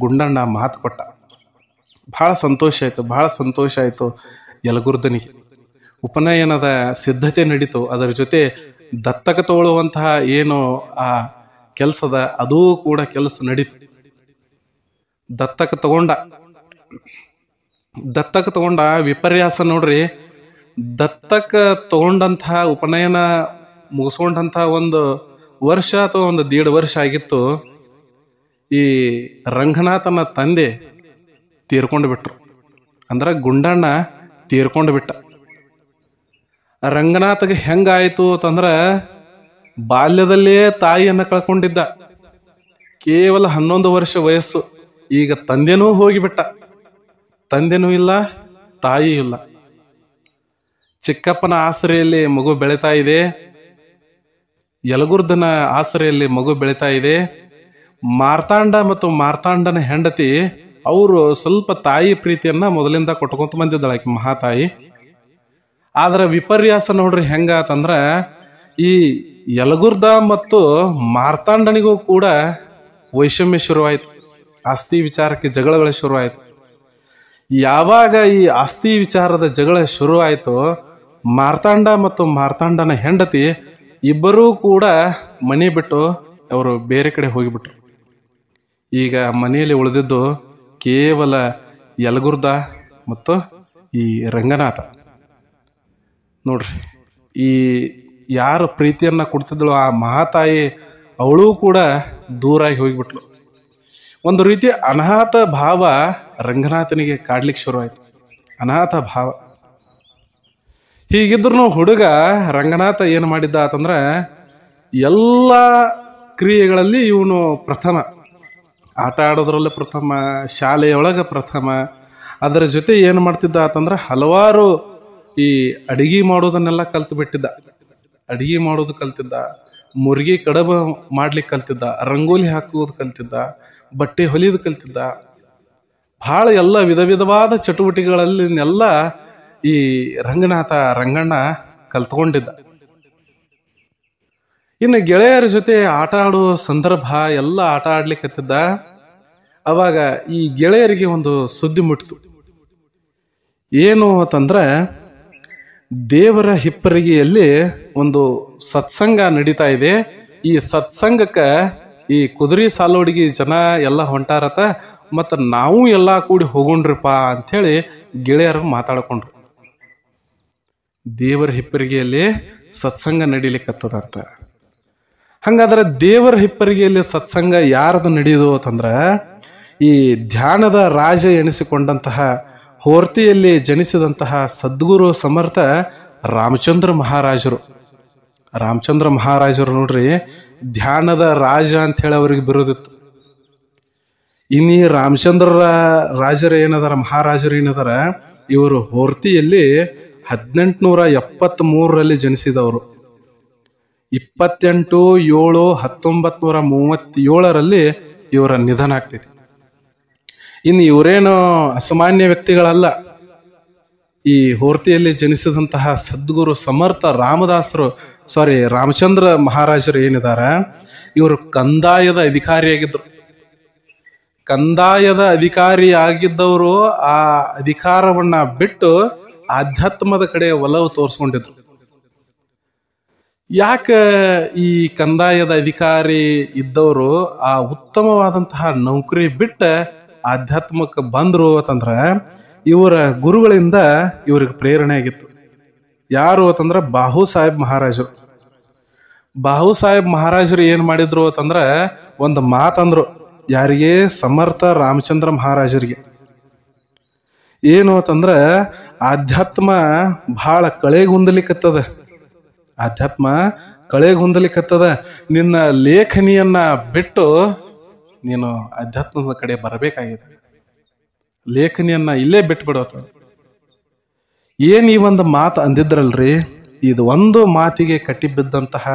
S1: ಗುಂಡಣ್ಣ ಮಾತು ಕೊಟ್ಟ. ಭಾಳ ಸಂತೋಷ ಆಯಿತು ಯಲಗುರ್ದನಿಗೆ. ಉಪನಯನದ ಸಿದ್ಧತೆ ನಡೀತು. ಅದರ ಜೊತೆ ದತ್ತಕ ತಗೊಳ್ಳುವಂತಹ ಏನು ಆ ಕೆಲಸದ ಅದೂ ಕೂಡ ಕೆಲಸ ನಡೀತು. ದತ್ತಕ ತಗೊಂಡ ವಿಪರ್ಯಾಸ ನೋಡ್ರಿ. ದತ್ತಕ ತಗೊಂಡಂತಹ ಉಪನಯನ ಮುಗಿಸ್ಕೊಂಡಂತಹ ಒಂದು ವರ್ಷ ಅಥವಾ ಒಂದು 1.5 ವರ್ಷ ಆಗಿತ್ತು. ಈ ರಂಗನಾಥನ ತಂದೆ ತೀರ್ಕೊಂಡು ಬಿಟ್ರು. ಅಂದ್ರೆ ಗುಂಡಣ್ಣ ತೀರ್ಕೊಂಡು ಬಿಟ್ಟ. ರಂಗನಾಥಗೆ ಹೆಂಗಾಯ್ತು ಅಂತಂದ್ರ ಬಾಲ್ಯದಲ್ಲೇ ತಾಯಿಯನ್ನ ಕಳ್ಕೊಂಡಿದ್ದ. ಕೇವಲ 11 ವರ್ಷ ವಯಸ್ಸು. ಈಗ ತಂದೆನೂ ಹೋಗಿಬಿಟ್ಟ. ತಂದೆನೂ ಇಲ್ಲ, ತಾಯಿ ಇಲ್ಲ. ಚಿಕ್ಕಪ್ಪನ ಆಸರೆಯಲ್ಲಿ ಮಗು ಬೆಳೀತಾ ಇದೆ. ಯಲಗುರ್ದನ ಆಸರೆಯಲ್ಲಿ ಮಗು ಬೆಳೀತಾ ಇದೆ. ಮಾರ್ತಾಂಡ ಮತ್ತು ಮಾರ್ತಾಂಡನ ಹೆಂಡತಿ ಅವರು ಸ್ವಲ್ಪ ತಾಯಿ ಪ್ರೀತಿಯನ್ನ ಮೊದಲಿಂದ ಕೊಟ್ಕೊಂತ ಬಂದಿದ್ದಾಳೆ, ಆಕೆ ಮಹಾತಾಯಿ. ಆದ್ರ ವಿಪರ್ಯಾಸ ನೋಡ್ರಿ ಹೆಂಗಾತಂದ್ರ ಈ ಯಲಗುರ್ದ ಮತ್ತು ಮಾರ್ತಾಂಡನಿಗೂ ಕೂಡ ವೈಷಮ್ಯ ಶುರುವಾಯಿತು. ಆಸ್ತಿ ವಿಚಾರಕ್ಕೆ ಜಗಳಗಳು ಶುರುವಾಯಿತು. ಯಾವಾಗ ಈ ಆಸ್ತಿ ವಿಚಾರದ ಜಗಳ ಶುರುವಾಯಿತು, ಮಾರ್ತಾಂಡ ಮತ್ತು ಮಾರ್ತಾಂಡನ ಹೆಂಡತಿ ಇಬ್ಬರೂ ಕೂಡ ಮನೆ ಬಿಟ್ಟು ಅವರು ಬೇರೆ ಕಡೆ ಹೋಗಿಬಿಟ್ರು. ಈಗ ಮನೆಯಲ್ಲಿ ಉಳಿದಿದ್ದು ಕೇವಲ ಯಲಗುರ್ದ ಮತ್ತು ಈ ರಂಗನಾಥ. ನೋಡ್ರಿ, ಈ ಯಾರು ಪ್ರೀತಿಯನ್ನ ಕೊಡ್ತಿದ್ಳು ಆ ಮಹಾತಾಯಿ, ಅವಳು ಕೂಡ ದೂರಾಗಿ ಹೋಗಿಬಿಟ್ಲು. ಒಂದು ರೀತಿ ಅನಾಥ ಭಾವ ರಂಗನಾಥನಿಗೆ ಕಾಡ್ಲಿಕ್ಕೆ ಶುರುವಾಯಿತು. ಅನಾಥ ಭಾವ. ಹೀಗಿದ್ರು ಹುಡುಗ ರಂಗನಾಥ ಏನು ಮಾಡಿದ್ದ ಅಂತಂದ್ರೆ ಎಲ್ಲ ಕ್ರಿಯೆಗಳಲ್ಲಿ ಇವನು ಪ್ರಥಮ. ಆಟ ಆಡೋದ್ರಲ್ಲಿ ಪ್ರಥಮ, ಶಾಲೆಯೊಳಗೆ ಪ್ರಥಮ. ಅದರ ಜೊತೆ ಏನು ಮಾಡ್ತಿದ್ದ ಅಂತಂದ್ರೆ ಹಲವಾರು ಈ ಅಡಿಗೆ ಮಾಡೋದನ್ನೆಲ್ಲ ಕಲ್ತು ಬಿಟ್ಟಿದ್ದ. ಅಡಿಗೆ ಮಾಡೋದು ಕಲ್ತಿದ್ದ, ಮುರ್ಗಿ ಕಡಬ ಮಾಡ್ಲಿಕ್ಕೆ ಕಲ್ತಿದ್ದ, ರಂಗೋಲಿ ಹಾಕುವುದು ಕಲ್ತಿದ್ದ, ಬಟ್ಟೆ ಹೊಲಿಯೋದು ಕಲ್ತಿದ್ದ. ಬಹಳ ಎಲ್ಲ ವಿಧವಾದ ಚಟುವಟಿಕೆಗಳನ್ನೆಲ್ಲ ಈ ರಂಗಣ್ಣ ಕಲ್ತ್ಕೊಂಡಿದ್ದ. ಇನ್ನು ಗೆಳೆಯರ ಜೊತೆ ಆಟ ಆಡುವ ಸಂದರ್ಭ ಎಲ್ಲ ಆಟ ಆಡ್ಲಿಕ್ಕತ್ತಿದ್ದ. ಅವಾಗ ಈ ಗೆಳೆಯರಿಗೆ ಒಂದು ಸುದ್ದಿ ಮುಟ್ಟಿತು. ಏನು ಅಂತಂದ್ರೆ ದೇವರ ಹಿಪ್ಪರಿಗೆಯಲ್ಲಿ ಒಂದು ಸತ್ಸಂಗ ನಡೀತಾ ಇದೆ. ಈ ಸತ್ಸಂಗಕ್ಕೆ ಈ ಕುದುರೆ ಸಾಲೋಡಿಗೆ ಜನ ಎಲ್ಲ ಹೊಂಟಾರತ, ಮತ್ತು ನಾವು ಎಲ್ಲ ಕೂಡಿ ಹೋಗೋಣ್ರಿಪ್ಪ ಅಂಥೇಳಿ ಗೆಳೆಯರು ಮಾತಾಡ್ಕೊಂಡ್ರು. ದೇವರ ಹಿಪ್ಪರಿಗೆಯಲ್ಲಿ ಸತ್ಸಂಗ ನಡೀಲಿಕ್ಕತ್ತದಂತ. ಹಂಗಾದ್ರೆ ದೇವರ ಹಿಪ್ಪರಿಗೆಯಲ್ಲಿ ಸತ್ಸಂಗ ಯಾರದು ನಡೆಯೋದು ಅಂತಂದ್ರ ಈ ಧ್ಯಾನದ ರಾಜ ಎನಿಸಿಕೊಂಡಂತಹ ಹೋರ್ತಿಯಲ್ಲಿ ಜನಿಸಿದಂತಹ ಸದ್ಗುರು ಸಮರ್ಥ ರಾಮಚಂದ್ರ ಮಹಾರಾಜರು ನೋಡ್ರಿ, ಧ್ಯಾನದ ರಾಜ ಅಂತ ಹೇಳಿ ಅವ್ರಿಗೆ ಬಿರೋದಿತ್ತು. ಇನ್ನೀ ರಾಮಚಂದ್ರ ರಾಜರು ಏನದಾರ, ಮಹಾರಾಜರು ಏನದಾರ, ಇವರು ಹೋರ್ತಿಯಲ್ಲಿ 1873 ಜನಿಸಿದವರು. 28/7/1937 ಇವರ ನಿಧನ ಆಗ್ತೈತಿ. ಇನ್ನು ಇವರೇನು ಅಸಾಮಾನ್ಯ ವ್ಯಕ್ತಿಗಳಲ್ಲ. ಈ ಹೋರ್ತಿಯಲ್ಲಿ ಜನಿಸಿದಂತಹ ಸದ್ಗುರು ಸಮರ್ಥ ರಾಮಚಂದ್ರ ಮಹಾರಾಜರು ಏನಿದಾರ, ಇವರು ಕಂದಾಯದ ಅಧಿಕಾರಿಯಾಗಿದ್ರು. ಕಂದಾಯದ ಅಧಿಕಾರಿಯಾಗಿದ್ದವರು ಆ ಅಧಿಕಾರವನ್ನ ಬಿಟ್ಟು ಆಧ್ಯಾತ್ಮದ ಕಡೆ ಒಲವು ತೋರಿಸ್ಕೊಂಡಿದ್ರು. ಯಾಕೆ ಈ ಕಂದಾಯದ ಅಧಿಕಾರಿ ಇದ್ದವರು ಆ ಉತ್ತಮವಾದಂತಹ ನೌಕರಿ ಬಿಟ್ಟ ಆಧ್ಯಾತ್ಮಕ್ಕೆ ಬಂದ್ರು ಅಂತಂದ್ರ ಇವರ ಗುರುಗಳಿಂದ ಇವ್ರಿಗೆ ಪ್ರೇರಣೆ ಆಗಿತ್ತು. ಯಾರು ಅಂತಂದ್ರ ಬಾಹು ಸಾಹೇಬ್ ಮಹಾರಾಜರು ಏನ್ ಮಾಡಿದ್ರು ಅಂತಂದ್ರ ಒಂದು ಮಾತಂದ್ರು. ಯಾರಿಗೆ? ಸಮರ್ಥ ರಾಮಚಂದ್ರ ಮಹಾರಾಜರಿಗೆ. ಏನು ಅಂತಂದ್ರ ಆಧ್ಯಾತ್ಮ ಬಹಳ ಕಳೆಗುಂದಲಿಕ್ಕತ್ತದ. ನಿನ್ನ ಲೇಖನಿಯನ್ನ ಬಿಟ್ಟು ನೀನು ಅಧ್ಯಾತ್ಮದ ಕಡೆ ಬರಬೇಕಾಗಿದೆ. ಲೇಖನಿಯನ್ನ ಇಲ್ಲೇ ಬಿಟ್ಬಿಡೋತ. ಏನ್ ಈ ಒಂದು ಮಾತು ಅಂದಿದ್ರಲ್ರಿ, ಇದು ಒಂದು ಮಾತಿಗೆ ಕಟ್ಟಿಬಿದ್ದಂತಹ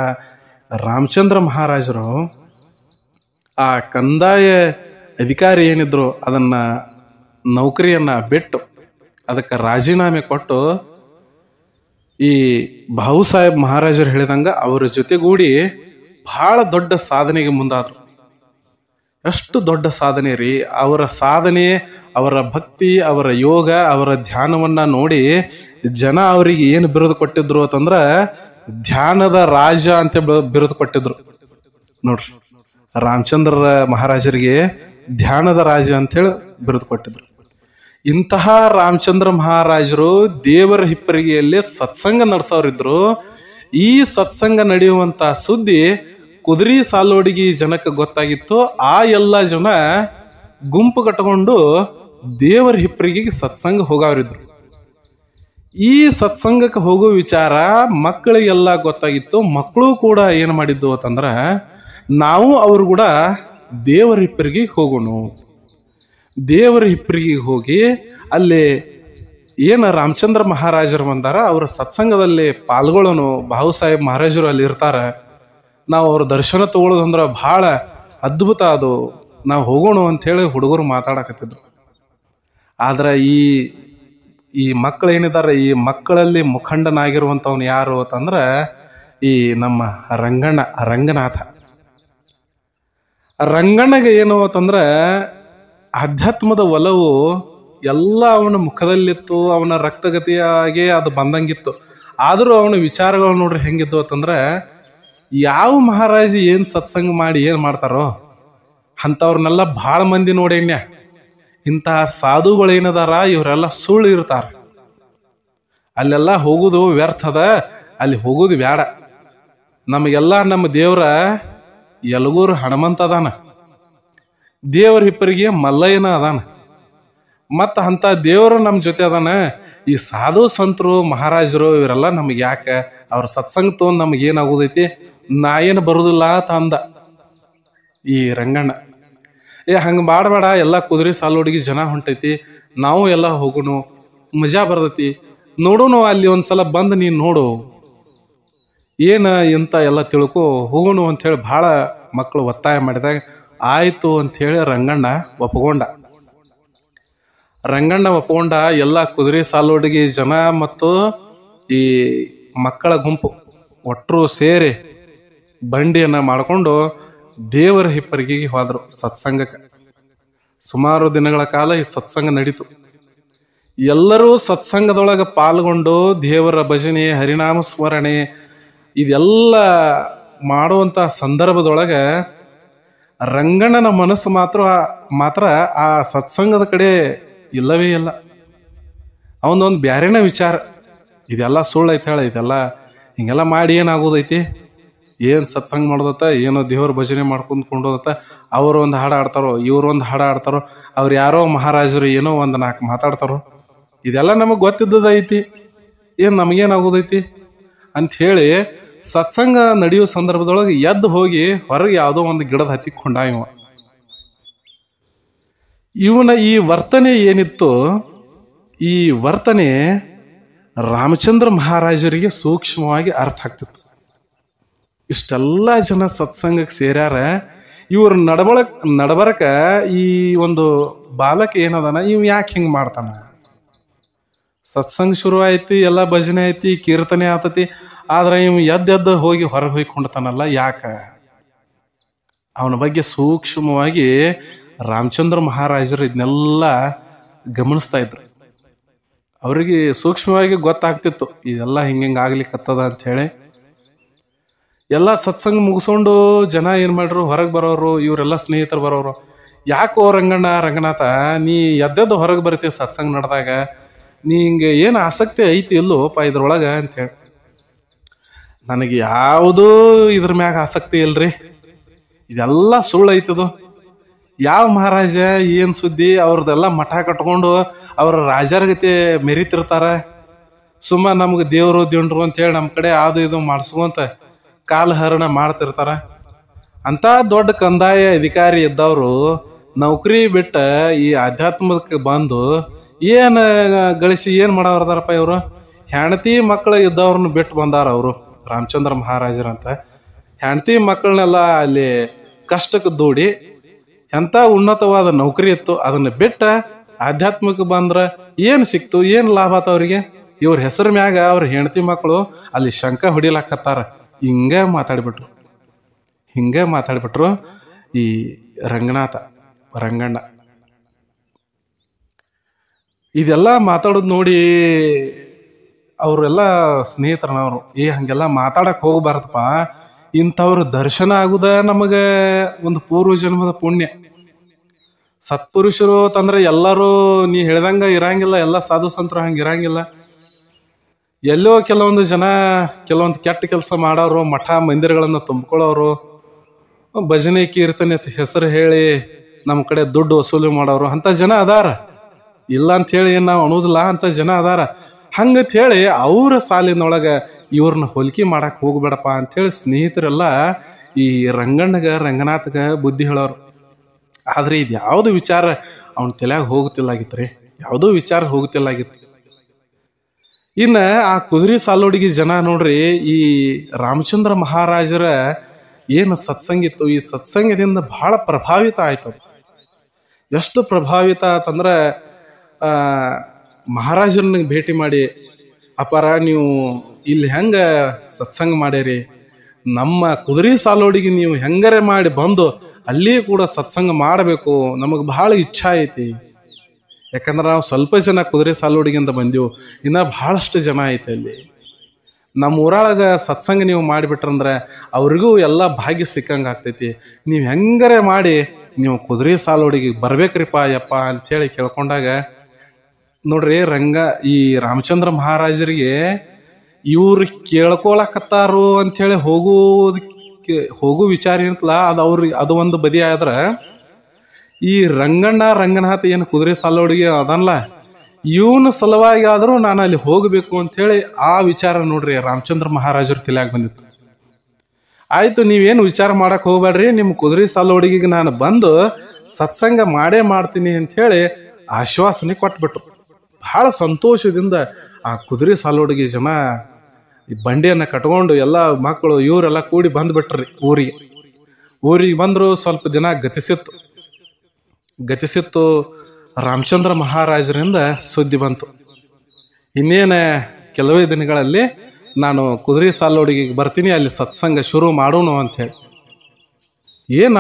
S1: ರಾಮಚಂದ್ರ ಮಹಾರಾಜರು ಆ ಕಂದಾಯ ಅಧಿಕಾರಿ ಏನಿದ್ರು ಅದನ್ನ ನೌಕರಿಯನ್ನ ಬಿಟ್ಟು ಅದಕ್ಕೆ ರಾಜೀನಾಮೆ ಕೊಟ್ಟು ಈ ಭಾವು ಸಾಹೇಬ್ ಮಹಾರಾಜರು ಹೇಳಿದಂಗ ಅವರ ಜೊತೆಗೂಡಿ ಬಹಳ ದೊಡ್ಡ ಸಾಧನೆಗೆ ಮುಂದಾದ್ರು. ಎಷ್ಟು ದೊಡ್ಡ ಸಾಧನೆ ರೀ! ಅವರ ಸಾಧನೆ, ಅವರ ಭಕ್ತಿ, ಅವರ ಯೋಗ, ಅವರ ಧ್ಯಾನವನ್ನ ನೋಡಿ ಜನ ಅವರಿಗೆ ಏನು ಬಿರುದು ಕೊಟ್ಟಿದ್ರು ಅಂತಂದ್ರ ಧ್ಯಾನದ ರಾಜ ಅಂತ ಬಿರುದು ಕೊಟ್ಟಿದ್ರು. ನೋಡ್ರಿ, ರಾಮಚಂದ್ರ ಮಹಾರಾಜರಿಗೆ ಧ್ಯಾನದ ರಾಜ ಅಂತೇಳಿ ಬಿರುದು ಕೊಟ್ಟಿದ್ರು. ಇಂತಹ ರಾಮಚಂದ್ರ ಮಹಾರಾಜರು ದೇವರ ಹಿಪ್ಪರಿಗೆಯಲ್ಲಿ ಸತ್ಸಂಗ ನಡೆಸೋರಿದ್ರು. ಈ ಸತ್ಸಂಗ ನಡೆಯುವಂತ ಸುದ್ದಿ ಕುದುರೆ ಸಾಲೋಡಿಗೆ ಜನಕ್ಕೆ ಗೊತ್ತಾಗಿತ್ತು. ಆ ಎಲ್ಲ ಜನ ಗುಂಪು ಕಟ್ಟಿಕೊಂಡು ದೇವರ ಹಿಪ್ಪರಿಗೆಗೆ ಸತ್ಸಂಗ ಹೋಗೋರಿದ್ರು. ಈ ಸತ್ಸಂಗಕ್ಕೆ ಹೋಗೋ ವಿಚಾರ ಮಕ್ಕಳಿಗೆಲ್ಲ ಗೊತ್ತಾಗಿತ್ತು. ಮಕ್ಕಳು ಕೂಡ ಏನು ಮಾಡಿದ್ದು ಅಂತಂದ್ರ, ನಾವು ಅವರು ಕೂಡ ದೇವರ ಹಿಪ್ಪರಿಗೆ ಹೋಗೋಣ. ದೇವರ ಹಿಪ್ಪರಿಗೆ ಹೋಗಿ ಅಲ್ಲಿ ಏನು ರಾಮಚಂದ್ರ ಮಹಾರಾಜರು ಬಂದಾರ ಅವರ ಸತ್ಸಂಗದಲ್ಲಿ ಪಾಲ್ಗೊಳ್ಳೋನು. ಭಾವು ಸಾಹೇಬ್ ಮಹಾರಾಜರು ಅಲ್ಲಿ ಇರ್ತಾರ, ನಾವು ಅವ್ರ ದರ್ಶನ ತಗೊಳ್ಳೋದಂದ್ರ ಬಹಳ ಅದ್ಭುತ, ಅದು ನಾವು ಹೋಗೋಣ ಅಂಥೇಳಿ ಹುಡುಗರು ಮಾತಾಡಕತ್ತಿದ್ರು. ಆದ್ರೆ ಈ ಮಕ್ಕಳು ಏನಿದಾರ, ಈ ಮಕ್ಕಳಲ್ಲಿ ಮುಖಂಡನಾಗಿರುವಂಥವ್ನು ಯಾರು ಅಂತಂದ್ರ ಈ ನಮ್ಮ ರಂಗನಾಥ. ರಂಗಣ್ಣಗೆ ಏನು ಅಂತಂದ್ರ ಅಧ್ಯಾತ್ಮದ ಒಲವು ಎಲ್ಲ ಅವನ ಮುಖದಲ್ಲಿತ್ತು, ಅವನ ರಕ್ತಗತಿಯಾಗೆ ಅದು ಬಂದಂಗಿತ್ತು. ಆದರೂ ಅವನ ವಿಚಾರಗಳು ನೋಡ್ರಿ ಹೆಂಗಿದ್ದು ಅಂತಂದ್ರ, ಯಾವ ಮಹಾರಾಜ ಏನ್ ಸತ್ಸಂಗ ಮಾಡಿ ಏನ್ ಮಾಡ್ತಾರೋ ಅಂಥವ್ರನ್ನೆಲ್ಲ ಭಾಳ ಮಂದಿ ನೋಡೇನ್ಯ. ಇಂತಹ ಸಾಧುಗಳೇನದಾರ ಇವರೆಲ್ಲ ಸುಳ್ಳು ಇರ್ತಾರ. ಅಲ್ಲೆಲ್ಲ ಹೋಗುದು ವ್ಯರ್ಥದ, ಅಲ್ಲಿ ಹೋಗುದು ಬ್ಯಾಡ. ನಮಗೆಲ್ಲ ನಮ್ಮ ದೇವ್ರ ಯಲಗೂರು ಹನುಮಂತ ಅದಾನ, ದೇವರ ಹಿಪ್ಪರಿಗೆ ಮಲ್ಲಯ್ಯನ ಅದಾನ, ಮತ್ತ ಅಂತ ದೇವರು ನಮ್ಮ ಜೊತೆ ಅದಾನ. ಈ ಸಾಧು ಸಂತರು ಮಹಾರಾಜರು ಇವರೆಲ್ಲ ನಮ್ಗೆ ಯಾಕೆ, ಅವ್ರ ಸತ್ಸಂಗ ತೊಗೊಂಡು ನಮ್ಗೆ ಏನಾಗೋದೈತಿ, ನಾ ಏನು ಬರುದಿಲ್ಲ ಅಂತ ಅಂದ ಈ ರಂಗಣ್ಣ. ಹಂಗ ಮಾಡಬೇಡ, ಎಲ್ಲ ಕುದುರೆ ಸಾಲೋಡಿಗೆ ಜನ ಹೊಂಟೈತಿ, ನಾವು ಎಲ್ಲ ಹೋಗೋಣ, ಮಜಾ ಬರ್ತೈತಿ, ನೋಡೋಣ, ಅಲ್ಲಿ ಒಂದ್ಸಲ ಬಂದು ನೀನು ನೋಡು, ಏನ ಎಂತ ಎಲ್ಲ ತಿಳ್ಕೊ, ಹೋಗೋಣ ಅಂಥೇಳಿ ಭಾಳ ಮಕ್ಕಳು ಒತ್ತಾಯ ಮಾಡಿದಾಗ ಆಯ್ತು ಅಂಥೇಳಿ ರಂಗಣ್ಣ ಒಪ್ಕೊಂಡ. ಎಲ್ಲ ಕುದುರೆ ಸಾಲೋಡಿಗೆ ಜನ ಮತ್ತು ಈ ಮಕ್ಕಳ ಗುಂಪು ಒಟ್ಟರು ಸೇರಿ ಬಂಡಿಯನ್ನ ಮಾಡಿಕೊಂಡು ದೇವರ ಹಿಪ್ಪರಿಗೆ ಹೋದ್ರು ಸತ್ಸಂಗಕ್ಕೆ. ಸುಮಾರು ದಿನಗಳ ಕಾಲ ಈ ಸತ್ಸಂಗ ನಡೀತು. ಎಲ್ಲರೂ ಸತ್ಸಂಗದೊಳಗೆ ಪಾಲ್ಗೊಂಡು ದೇವರ ಭಜನೆ, ಹರಿನಾಮ ಸ್ಮರಣೆ ಇದೆಲ್ಲ ಮಾಡುವಂತ ಸಂದರ್ಭದೊಳಗೆ ರಂಗಣ್ಣನ ಮನಸ್ಸು ಮಾತ್ರ ಆ ಸತ್ಸಂಗದ ಕಡೆ ಇಲ್ಲವೇ ಇಲ್ಲ. ಅವನೊಂದು ಬ್ಯಾರೇನ ವಿಚಾರ, ಇದೆಲ್ಲ ಸುಳ್ಳು ಐತೆ ಹೇಳ, ಇದೆಲ್ಲ ಹಿಂಗೆಲ್ಲ ಮಾಡಿ ಏನಾಗೋದೈತಿ, ಏನು ಸತ್ಸಂಗ ಮಾಡೋದತ್ತ, ಏನೋ ದೇವ್ರ ಭಜನೆ ಮಾಡ್ಕೊಂಡ್ಕೊಂಡೋದತ್ತ, ಅವರು ಒಂದು ಹಾಡು ಆಡ್ತಾರೋ, ಇವ್ರು ಒಂದು ಹಾಡು ಆಡ್ತಾರೋ, ಅವ್ರು ಯಾರೋ ಮಹಾರಾಜರು ಏನೋ ಒಂದು 4 ಮಾತಾಡ್ತಾರೋ, ಇದೆಲ್ಲ ನಮಗೆ ಗೊತ್ತಿದ್ದದೈತಿ, ಏನು ನಮಗೇನಾಗೋದೈತಿ ಅಂಥೇಳಿ ಸತ್ಸಂಗ ನಡೆಯೋ ಸಂದರ್ಭದೊಳಗೆ ಎದ್ದು ಹೋಗಿ ಹೊರಗೆ ಯಾವುದೋ ಒಂದು ಗಿಡದ ಹತ್ತಿಕೊಂಡ ಇವನ ಈ ವರ್ತನೆ ಏನಿತ್ತು, ಈ ವರ್ತನೆ ರಾಮಚಂದ್ರ ಮಹಾರಾಜರಿಗೆ ಸೂಕ್ಷ್ಮವಾಗಿ ಅರ್ಥ ಆಗ್ತಿತ್ತು. ಇಷ್ಟೆಲ್ಲ ಜನ ಸತ್ಸಂಗಕ್ಕೆ ಸೇರ್ಯಾರ, ಇವ್ರ ನಡಬರಕ ಈ ಒಂದು ಬಾಲಕ ಏನದಾನ, ಇವ್ ಯಾಕೆ ಹಿಂಗೆ ಮಾಡ್ತಾನ, ಸತ್ಸಂಗ ಶುರು ಐತಿ, ಎಲ್ಲ ಭಜನೆ ಐತಿ, ಕೀರ್ತನೆ ಆತತಿ, ಆದ್ರೆ ಇವ್ ಎದ್ದು ಹೋಗಿ ಹೊರಗೆ ಹೋಯ್ಕೊಂಡ್ತಾನಲ್ಲ ಯಾಕ? ಅವನ ಬಗ್ಗೆ ಸೂಕ್ಷ್ಮವಾಗಿ ರಾಮಚಂದ್ರ ಮಹಾರಾಜರು ಇದನ್ನೆಲ್ಲ ಗಮನಿಸ್ತಾ ಇದ್ರು. ಅವರಿಗೆ ಸೂಕ್ಷ್ಮವಾಗಿ ಗೊತ್ತಾಗ್ತಿತ್ತು ಇದೆಲ್ಲ ಹಿಂಗೆ ಆಗ್ಲಿಕ್ಕತ್ತದ ಅಂತ ಹೇಳಿ. ಎಲ್ಲ ಸತ್ಸಂಗ ಮುಗಿಸ್ಕೊಂಡು ಜನ ಏನ್ ಮಾಡ್ರು, ಹೊರಗೆ ಬರೋರು, ಇವರೆಲ್ಲ ಸ್ನೇಹಿತರು ಬರೋರು, ಯಾಕೋ ರಂಗನಾಥ ನೀ ಎದ್ದೆದ್ದು ಹೊರಗೆ ಬರ್ತೀವಿ ಸತ್ಸಂಗ ನಡೆದಾಗ, ನೀ ಹಿಂಗೆ ಏನು ಆಸಕ್ತಿ ಐತಿ ಇಲ್ಲೋಪ ಇದ್ರೊಳಗೆ ಅಂತೇಳಿ. ನನಗೆ ಯಾವುದೂ ಇದ್ರ ಮ್ಯಾಗ ಆಸಕ್ತಿ ಇಲ್ರಿ, ಇದೆಲ್ಲ ಸುಳ್ಳು ಐತದು. ಯಾವ ಮಹಾರಾಜ ಏನು ಸುದ್ದಿ, ಅವ್ರದ್ದೆಲ್ಲ ಮಠ ಕಟ್ಕೊಂಡು ಅವ್ರ ರಾಜರ್ಗತೆ ಮೆರಿತಿರ್ತಾರ, ಸುಮ್ಮ ನಮ್ಗೆ ದೇವ್ರು ದಿಂಡ್ರು ಅಂತೇಳಿ ನಮ್ಮ ಕಡೆ ಅದು ಇದು ಮಾಡಿಸ್ಕೊಂತ ಕಾಲಹರಣ ಮಾಡ್ತಿರ್ತಾರ. ಅಂತ ದೊಡ್ಡ ಕಂದಾಯ ಅಧಿಕಾರಿ ಇದ್ದವರು ನೌಕರಿ ಬಿಟ್ಟ ಈ ಆಧ್ಯಾತ್ಮಕ್ಕೆ ಬಂದು ಏನು ಗಳಿಸಿ ಏನು ಮಾಡವ್ರದಾರಪ್ಪ ಇವರು? ಹೆಂಡತಿ ಮಕ್ಕಳು ಇದ್ದವ್ರನ್ನ ಬಿಟ್ಟು ಬಂದಾರ ಅವರು ರಾಮಚಂದ್ರ ಮಹಾರಾಜರಂತ. ಹೆಂಡತಿ ಮಕ್ಕಳನ್ನೆಲ್ಲ ಅಲ್ಲಿ ಕಷ್ಟಕ್ಕೆ ದೂಡಿ ಎಂಥ ಉನ್ನತವಾದ ನೌಕರಿ ಇತ್ತು, ಅದನ್ನ ಬಿಟ್ಟ ಆಧ್ಯಾತ್ಮಕ್ಕೆ ಬಂದ್ರ ಏನು ಸಿಕ್ತು, ಏನು ಲಾಭ ಆತ ಅವ್ರಿಗೆ? ಇವ್ರ ಹೆಸರು ಮ್ಯಾಗ ಅವ್ರ ಹೆಂಡತಿ ಮಕ್ಕಳು ಅಲ್ಲಿ ಶಂಕ ಹೊಡಿಲಾಕತ್ತಾರ. ಹಿಂಗೆ ಮಾತಾಡ್ಬಿಟ್ರು ಈ ರಂಗಣ್ಣ. ಇದೆಲ್ಲ ಮಾತಾಡೋದು ನೋಡಿ ಅವರೆಲ್ಲ ಸ್ನೇಹಿತರನವರು, ಹಂಗೆಲ್ಲ ಮಾತಾಡಕ್ ಹೋಗ್ಬಾರ್ದಪ್ಪ, ಇಂಥವ್ರ ದರ್ಶನ ಆಗುದ ನಮಗ ಒಂದು ಪೂರ್ವ ಜನ್ಮದ ಪುಣ್ಯ. ಸತ್ಪುರುಷರು ಅಂತಂದ್ರೆ ಎಲ್ಲರೂ ನೀ ಹೇಳ್ದಂಗ ಇರಂಗಿಲ್ಲ, ಎಲ್ಲ ಸಾಧು ಸಂತರು ಹಂಗ ಇರಂಗಿಲ್ಲ. ಎಲ್ಲೋ ಕೆಲವೊಂದು ಜನ ಕೆಲವೊಂದು ಕೆಟ್ಟ ಕೆಲಸ ಮಾಡೋರು, ಮಠ ಮಂದಿರಗಳನ್ನ ತುಂಬ್ಕೊಳ್ಳೋರು, ಭಜನೆ ಕೀರ್ತನೆ ಹೆಸರು ಹೇಳಿ ನಮ್ಮ ಕಡೆ ದುಡ್ಡು ವಸೂಲಿ ಮಾಡೋರು, ಅಂತ ಜನ ಅದಾರ. ಇಲ್ಲ ಅಂತ ಹೇಳಿ ನಾವು ಅನ್ನೋದಿಲ್ಲ, ಅಂತ ಜನ ಅದಾರ. ಹಂಗತ್ ಹೇಳಿ ಅವ್ರ ಸಾಲಿನೊಳಗ ಇವ್ರನ್ನ ಹೋಲಿಕೆ ಮಾಡಕ್ ಹೋಗ್ಬೇಡಪ್ಪ ಅಂಥೇಳಿ ಸ್ನೇಹಿತರೆಲ್ಲ ಈ ರಂಗನಾಥಗ ಬುದ್ಧಿ ಹೇಳೋರು. ಆದ್ರೆ ಇದು ಯಾವುದು ವಿಚಾರ ಅವನ ತಲೆಯಾಗ ಹೋಗುತ್ತಿಲ್ಲಾಗಿತ್ತು. ಯಾವುದೋ ವಿಚಾರ ಹೋಗುತ್ತಿಲ್ಲಾಗಿತ್ತು. ಇನ್ನ ಆ ಕುದುರೆ ಸಾಲೋಡಿಗೆ ಜನ ನೋಡ್ರಿ, ಈ ರಾಮಚಂದ್ರ ಮಹಾರಾಜರ ಏನು ಸತ್ಸಂಗಿತ್ತು, ಈ ಸತ್ಸಂಗದಿಂದ ಬಹಳ ಪ್ರಭಾವಿತ ಆಯ್ತು. ಎಷ್ಟು ಪ್ರಭಾವಿತ ಅಂತಂದ್ರೆ ಮಹಾರಾಜರನ್ನ ಭೇಟಿ ಮಾಡಿ, ಅಪಾರ ನೀವು ಇಲ್ಲಿ ಹೆಂಗ ಸತ್ಸಂಗ ಮಾಡ್ಯಾರಿ, ನಮ್ಮ ಕುದುರೆ ಸಾಲೋಡಿಗೆ ನೀವು ಹೆಂಗರೆ ಮಾಡಿ ಬಂದು ಅಲ್ಲಿ ಕೂಡ ಸತ್ಸಂಗ ಮಾಡಬೇಕು, ನಮಗೆ ಬಹಳ ಇಚ್ಛಾ ಐತಿ. ಯಾಕಂದ್ರೆ ನಾವು ಸ್ವಲ್ಪ ಜನ ಕುದುರೆ ಸಾಲೋಡಿಗಿಂದ ಬಂದೆವು, ಇನ್ನ ಬಹಳಷ್ಟು ಜನ ಐತೆ ಅಲ್ಲಿ. ನಮ್ಮ ಊರೊಳಗ ಸತ್ಸಂಗ ನೀವು ಮಾಡಿಬಿಟ್ರಂದ್ರೆ ಅವ್ರಿಗೂ ಎಲ್ಲ ಭಾಗ್ಯ ಸಿಕ್ಕಂಗೆ ಆಗ್ತೈತಿ. ನೀವು ಹೆಂಗರೆ ಮಾಡಿ ನೀವು ಕುದುರೆ ಸಾಲೋಡಿಗೆ ಬರ್ಬೇಕ್ರಿಪ್ಪ ಯಪ್ಪ ಅಂಥೇಳಿ ಕೇಳ್ಕೊಂಡಾಗ ನೋಡ್ರಿ, ಈ ರಾಮಚಂದ್ರ ಮಹಾರಾಜರಿಗೆ ಇವ್ರು ಕೇಳ್ಕೊಳಕತ್ತಾರು ಅಂಥೇಳಿ ಹೋಗು ವಿಚಾರ ಇರ್ತಲ್ಲ, ಅದು ಒಂದು ಬದಿ ಆದ್ರ, ಈ ರಂಗನಾಥ ಏನು ಕುದುರೆ ಸಾಲೋಡಿಗೆ ಅದನ್ಲ, ಇವನ ಸಲುವಾಗಿ ಆದರೂ ನಾನು ಅಲ್ಲಿ ಹೋಗಬೇಕು ಅಂಥೇಳಿ ಆ ವಿಚಾರ ನೋಡ್ರಿ ರಾಮಚಂದ್ರ ಮಹಾರಾಜರ ತಲೆಯಾಗ ಬಂದಿತ್ತು. ಆಯ್ತು, ನೀವೇನು ವಿಚಾರ ಮಾಡಕ್ ಹೋಗ್ಬೇಡ್ರಿ, ನಿಮ್ಮ ಕುದುರೆ ಸಾಲೋಡಿಗೆ ನಾನು ಬಂದು ಸತ್ಸಂಗ ಮಾಡ್ತೀನಿ ಅಂಥೇಳಿ ಆಶ್ವಾಸನೆ ಕೊಟ್ಬಿಟ್ರು. ಬಹಳ ಸಂತೋಷದಿಂದ ಆ ಕುದುರೆ ಸಾಲೋಡಿಗೆ ಜನ ಈ ಬಂಡಿಯನ್ನ ಕಟ್ಕೊಂಡು ಎಲ್ಲ ಮಕ್ಕಳು ಇವರೆಲ್ಲ ಕೂಡಿ ಬಂದ್ಬಿಟ್ರಿ ಊರಿಗೆ ಬಂದ್ರು. ಸ್ವಲ್ಪ ದಿನ ಗತಿಸಿತ್ತು. ರಾಮಚಂದ್ರ ಮಹಾರಾಜರಿಂದ ಸುದ್ದಿ ಬಂತು, ಇನ್ನೇನ ಕೆಲವೇ ದಿನಗಳಲ್ಲಿ ನಾನು ಕುದುರೆ ಸಾಲೋಡಿಗೆ ಬರ್ತೀನಿ, ಅಲ್ಲಿ ಸತ್ಸಂಗ ಶುರು ಮಾಡೋಣ ಅಂಥೇಳಿ.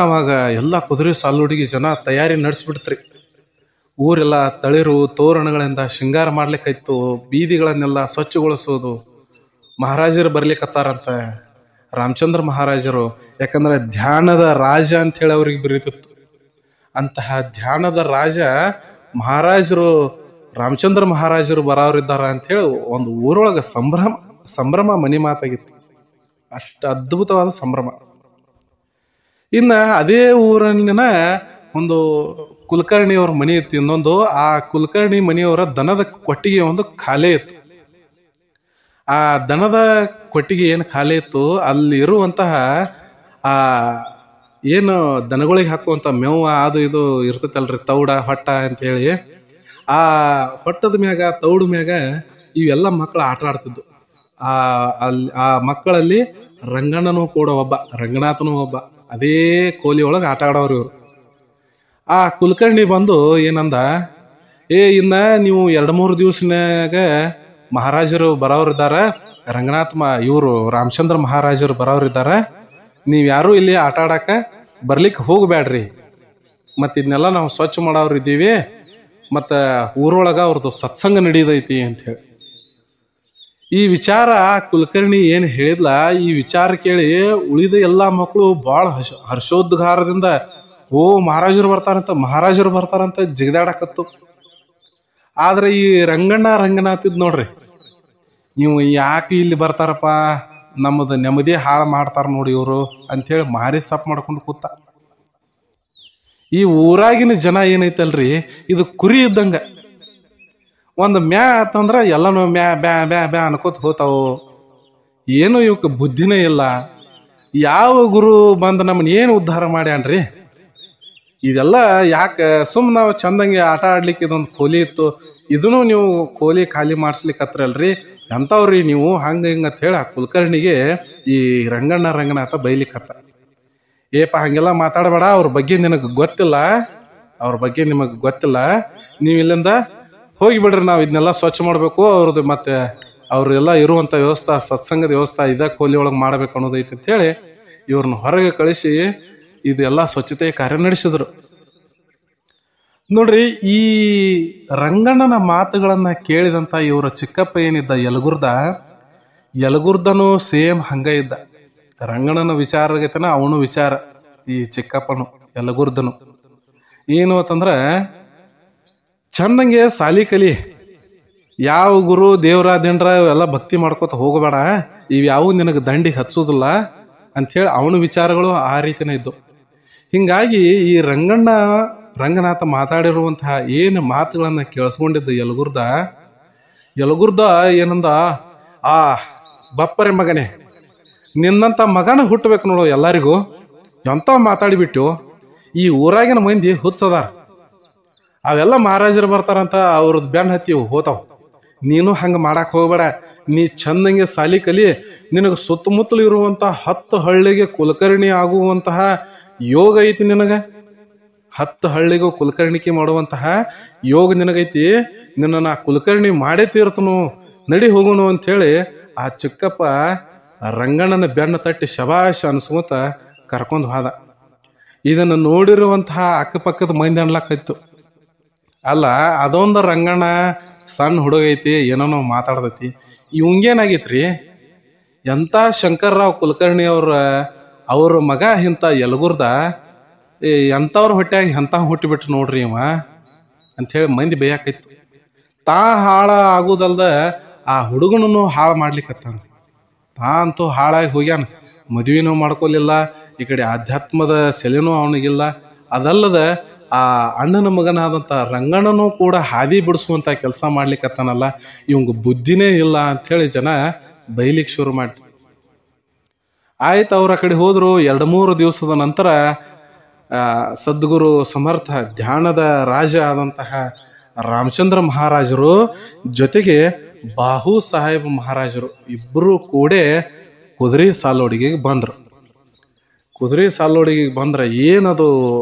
S1: ಅವಾಗ ಎಲ್ಲ ಕುದುರೆ ಸಾಲೋಡಿಗೆ ಜನ ತಯಾರಿ ನಡೆಸ್ಬಿಡ್ತ್ರಿ. ಊರೆಲ್ಲ ತಳಿರು ತೋರಣಗಳಿಂದ ಶೃಂಗಾರ ಮಾಡ್ಲಿಕ್ಕಾಯ್ತು, ಬೀದಿಗಳನ್ನೆಲ್ಲ ಸ್ವಚ್ಛಗೊಳಿಸೋದು. ಮಹಾರಾಜರು ಬರ್ಲಿಕ್ಕತ್ತಾರಂತ ರಾಮಚಂದ್ರ ಮಹಾರಾಜರು, ಯಾಕಂದ್ರೆ ಧ್ಯಾನದ ರಾಜ ಅಂಥೇಳಿ ಅವ್ರಿಗೆ ಬರೀತಿತ್ತು. ಅಂತಹ ಧ್ಯಾನದ ರಾಜ ಮಹಾರಾಜರು, ರಾಮಚಂದ್ರ ಮಹಾರಾಜರು ಬರೋರಿದ್ದಾರ ಅಂಥೇಳಿ ಒಂದು ಊರೊಳಗೆ ಸಂಭ್ರಮ ಮನಿ ಮಾತಾಗಿತ್ತು. ಅಷ್ಟು ಅದ್ಭುತವಾದ ಸಂಭ್ರಮ. ಇನ್ನ ಅದೇ ಊರಲ್ಲಿನ ಒಂದು ಕುಲಕರ್ಣಿಯವ್ರ ಮನೆ ಇತ್ತು ಇನ್ನೊಂದು. ಆ ಕುಲಕರ್ಣಿ ಮನೆಯವರ ದನದ ಕೊಟ್ಟಿಗೆ ಒಂದು ಖಾಲಿ ಇತ್ತು. ಆ ದನದ ಕೊಟ್ಟಿಗೆ ಏನು ಖಾಲಿ ಇತ್ತು, ಅಲ್ಲಿ ಇರುವಂತಹ ಆ ಏನು ದನಗಳಿಗೆ ಹಾಕುವಂತ ಮೇವು ಅದು ಇದು ಇರ್ತೈತಲ್ರಿ, ತೌಡ ಹೊಟ್ಟ ಅಂತ ಹೇಳಿ, ಆ ಹೊಟ್ಟದ ಮ್ಯಾಗ ತೌಡು ಮ್ಯಾಗ ಇವೆಲ್ಲ ಮಕ್ಕಳು ಆಟ ಆಡ್ತಿದ್ವು. ಆ ಮಕ್ಕಳಲ್ಲಿ ರಂಗಣ್ಣನೂ ಕೂಡ ಒಬ್ಬ, ರಂಗನಾಥನೂ ಒಬ್ಬ. ಅದೇ ಕೋಲಿ ಒಳಗೆ ಆಟ ಆಡೋರು ಇವರು. ಆ ಕುಲಕರ್ಣಿ ಬಂದು ಏನಂದ, ಇನ್ನ ನೀವು 2-3 ದಿವಸನಾಗ ಮಹಾರಾಜರು ಬರೋರಿದ್ದಾರ, ಇವರು ರಾಮಚಂದ್ರ ಮಹಾರಾಜರು ಬರೋರಿದ್ದಾರ, ನೀವ್ಯಾರು ಇಲ್ಲಿ ಆಟ ಆಡಾಕ ಬರ್ಲಿಕ್ಕೆ ಹೋಗ್ಬ್ಯಾಡ್ರಿ, ಮತ್ತ ಇದನ್ನೆಲ್ಲ ನಾವು ಸ್ವಚ್ಛ ಮಾಡೋರಿದ್ದೀವಿ, ಮತ್ತ ಊರೊಳಗ ಅವ್ರದ್ದು ಸತ್ಸಂಗ ನಡೀದೈತಿ ಅಂತ ಹೇಳಿ. ಈ ವಿಚಾರ ಕುಲಕರ್ಣಿ ಏನ್ ಹೇಳಿದ್ಲ, ಈ ವಿಚಾರ ಕೇಳಿ ಉಳಿದ ಎಲ್ಲಾ ಮಕ್ಕಳು ಬಹಳ ಹರ್ಷೋದ್ಗಾರದಿಂದ ಮಹಾರಾಜರು ಬರ್ತಾರಂತ ಜಿಗದಾಡಕತ್ತು. ಆದ್ರೆ ಈ ರಂಗನಾಥಿದ್ ನೋಡ್ರಿ, ನೀವು ಯಾಕೆ ಇಲ್ಲಿ ಬರ್ತಾರಪ್ಪ, ನಮ್ಮದು ನೆಮ್ಮದಿ ಹಾಳು ಮಾಡ್ತಾರ ನೋಡಿ ಇವರು ಅಂಥೇಳಿ ಮಾರಿ ಸಪ್ ಮಾಡ್ಕೊಂಡು ಕೂತ. ಈ ಊರಾಗಿನ ಜನ ಏನೈತಲ್ರಿ, ಇದು ಕುರಿ ಇದ್ದಂಗ. ಒಂದು ಮ್ಯಾ ಅಂತಂದ್ರೆ ಎಲ್ಲನೂ ಮ್ಯಾ ಬ್ಯಾ ಬ್ಯಾ ಬ್ಯಾ ಅನ್ಕೋತ ಹೋತಾವು. ಏನು ಇವಕ್ಕೆ ಬುದ್ಧಿನೇ ಇಲ್ಲ. ಯಾವ ಗುರು ಬಂದು ನಮ್ಮನ್ನ ಏನು ಉದ್ಧಾರ ಮಾಡ್ಯಾನ್ರಿ? ಇದೆಲ್ಲ ಯಾಕೆ? ಸುಮ್ ನಾವು ಚಂದಂಗೆ ಆಟ ಆಡ್ಲಿಕ್ಕೆ ಇದೊಂದು ಕೋಲಿ ಇತ್ತು, ಇದನ್ನು ನೀವು ಕೋಲಿ ಖಾಲಿ ಮಾಡಿಸ್ಲಿಕ್ಕತ್ರಲ್ರಿ, ಎಂಥವ್ರಿ ನೀವು, ಹಂಗ ಹಿಂಗಂತ ಹೇಳಿ ಆ ಕುಲಕರ್ಣಿಗೆ ಈ ರಂಗನಾಥ ಬೈಲಿಕ್ಕತ್ತ. ಹಂಗೆಲ್ಲ ಮಾತಾಡಬೇಡ, ಅವ್ರ ಬಗ್ಗೆ ನಿಮಗೆ ಗೊತ್ತಿಲ್ಲ, ನೀವು ಇಲ್ಲಿಂದ ಹೋಗಿಬಿಡ್ರಿ, ನಾವು ಇದನ್ನೆಲ್ಲ ಸ್ವಚ್ಛ ಮಾಡಬೇಕು, ಅವ್ರದ್ದು ಮತ್ತೆ ಅವರೆಲ್ಲ ಇರುವಂಥ ವ್ಯವಸ್ಥೆ, ಸತ್ಸಂಗದ ವ್ಯವಸ್ಥೆ ಇದೇ ಕೋಲಿ ಒಳಗೆ ಮಾಡಬೇಕು ಅನ್ನೋದೈತಿ ಅಂತೇಳಿ ಇವ್ರನ್ನ ಹೊರಗೆ ಕಳಿಸಿ ಇದೆಲ್ಲ ಸ್ವಚ್ಛತೆ ಕಾರ್ಯ ನಡೆಸಿದ್ರು. ನೋಡ್ರಿ, ಈ ರಂಗಣ್ಣನ ಮಾತುಗಳನ್ನ ಕೇಳಿದಂತ ಇವರ ಚಿಕ್ಕಪ್ಪ ಏನಿದ್ದ ಯಲಗುರ್ದನು ಸೇಮ್ ಹಂಗ ಇದ್ದ. ರಂಗಣ್ಣನ ವಿಚಾರಗತನ ಅವನು ವಿಚಾರ, ಈ ಚಿಕ್ಕಪ್ಪನು ಯಲಗುರ್ದನು ಏನು ಅಂತಂದ್ರ, ಚಂದಂಗೆ ಸಾಲಿ ಕಲಿ, ಯಾವ ಗುರು ದೇವ್ರ ದಿಂಡ್ರ ಎಲ್ಲ ಭಕ್ತಿ ಮಾಡ್ಕೋತ ಹೋಗಬೇಡ, ಇವ್ಯಾವು ನಿನಗೆ ದಂಡಿಗೆ ಹಚ್ಚೋದಿಲ್ಲ ಅಂಥೇಳಿ ಅವನ ವಿಚಾರಗಳು ಆ ರೀತಿನೇ ಇದ್ದು. ಹಿಂಗಾಗಿ ಈ ರಂಗನಾಥ ಮಾತಾಡಿರುವಂತಹ ಏನು ಮಾತುಗಳನ್ನ ಕೇಳಿಸ್ಕೊಂಡಿದ್ದ ಯಲಗುರ್ದ ಏನಂದ, ಆ ಬಪ್ಪರೆ ಮಗನೇ, ನಿನ್ನಂತ ಮಗನ ಹುಟ್ಟಬೇಕು ನೋಡು ಎಲ್ಲರಿಗೂ, ಎಂತ ಮಾತಾಡಿಬಿಟ್ಟು ಈ ಊರಾಗಿನ ಮಂದಿ ಹುಚ್ಚದಾರ, ಅವೆಲ್ಲ ಮಹಾರಾಜರು ಬರ್ತಾರಂತ ಅವ್ರದ್ದು ಬೆನ್ನ ಹತ್ತಿ ಹೋತಾವ್, ನೀನು ಹಂಗೆ ಮಾಡಕ್ ಹೋಗ್ಬೇಡ, ನೀ ಚಂದಂಗೆ ಸಾಲಿ ಕಲಿ, ನಿನಗೆ ಸುತ್ತಮುತ್ತಲು ಇರುವಂತಹ 10 ಹಳ್ಳಿಗೆ ಕುಲಕರ್ಣಿ ಆಗುವಂತಹ ಯೋಗ ಐತಿ ನಿನಗೆ, 10 ಹಳ್ಳಿಗೂ ಕುಲಕರ್ಣಿಕೆ ಮಾಡುವಂತಹ ಯೋಗ ನಿನಗೈತಿ, ನಿನ್ನ ಕುಲಕರ್ಣಿ ಮಾಡೇ ತೀರ್ತನು, ನಡಿ ಹೋಗೋನು ಅಂಥೇಳಿ ಆ ಚಿಕ್ಕಪ್ಪ ರಂಗಣ್ಣನ ಬೆನ್ನ ತಟ್ಟಿ ಶಬಾಷ್ ಅನ್ಸ್ಕೊಂತ ಕರ್ಕೊಂಡು ಹೋದ. ಇದನ್ನು ನೋಡಿರುವಂತಹ ಅಕ್ಕಪಕ್ಕದ ಮಂದಿ ಅನ್ಲಕ್ಕಿತ್ತು, ಅಲ್ಲ ಅದೊಂದು ರಂಗಣ್ಣ ಸಣ್ಣ ಹುಡುಗ ಐತಿ, ಏನೋ ಮಾತಾಡ್ದೈತಿ, ಇವಂಗೇನಾಗೈತ್ರಿ, ಎಂಥ ಶಂಕರ್ರಾವ್ ಕುಲಕರ್ಣಿ ಅವ್ರ ಮಗ ಇಂಥ ಯಲಗುರ್ದ ಎಂಥವ್ರ ಹೊಟ್ಟೆಯಾಗಿ ಎಂಥ ಹುಟ್ಟಿಬಿಟ್ಟು ನೋಡ್ರಿ ಇವ ಅಂಥೇಳಿ ಮಂದಿ ಬೇಯಾಕೈತು. ತಾ ಹಾಳ ಆಗುದಲ್ದ ಆ ಹುಡುಗನೂ ಹಾಳು ಮಾಡ್ಲಿಕ್ಕತ್ತಾನ. ತಾ ಅಂತೂ ಹಾಳಾಗಿ ಹೋಗ್ಯಾನ, ಮದುವೆನೂ ಮಾಡ್ಕೊಲಿಲ್ಲ, ಈ ಕಡೆ ಆಧ್ಯಾತ್ಮದ ಸೆಲೆನೂ ಅವನಿಗಿಲ್ಲ, ಅದಲ್ಲದ ಆ ಅಣ್ಣನ ಮಗನಾದಂಥ ರಂಗಣ್ಣನೂ ಕೂಡ ಹಾದಿ ಬಿಡಿಸುವಂಥ ಕೆಲಸ ಮಾಡ್ಲಿಕ್ಕತ್ತಾನಲ್ಲ, ಇವಂಗ ಬುದ್ಧಿನೇ ಇಲ್ಲ ಅಂಥೇಳಿ ಜನ ಬೈಲಿಕ್ಕೆ ಶುರು ಮಾಡ್ತು. ಆಯ್ತು, ಅವ್ರ ಕಡೆ ಹೋದ್ರು. 2-3 ದಿವಸದ ನಂತರ ಸದ್ಗುರು ಸಮರ್ಥ ಧ್ಯಾನದ ರಾಜ ಆದಂತಹ ರಾಮಚಂದ್ರ ಮಹಾರಾಜರು ಜೊತೆಗೆ ಬಾಹು ಸಾಹೇಬ್ ಮಹಾರಾಜರು ಇಬ್ಬರು ಕೂಡ ಕುದುರೆ ಸಾಲೋಡಿಗೆ ಬಂದ್ರು. ಕುದುರೆ ಸಾಲೋಡಿಗೆ ಬಂದ್ರೆ ಏನದು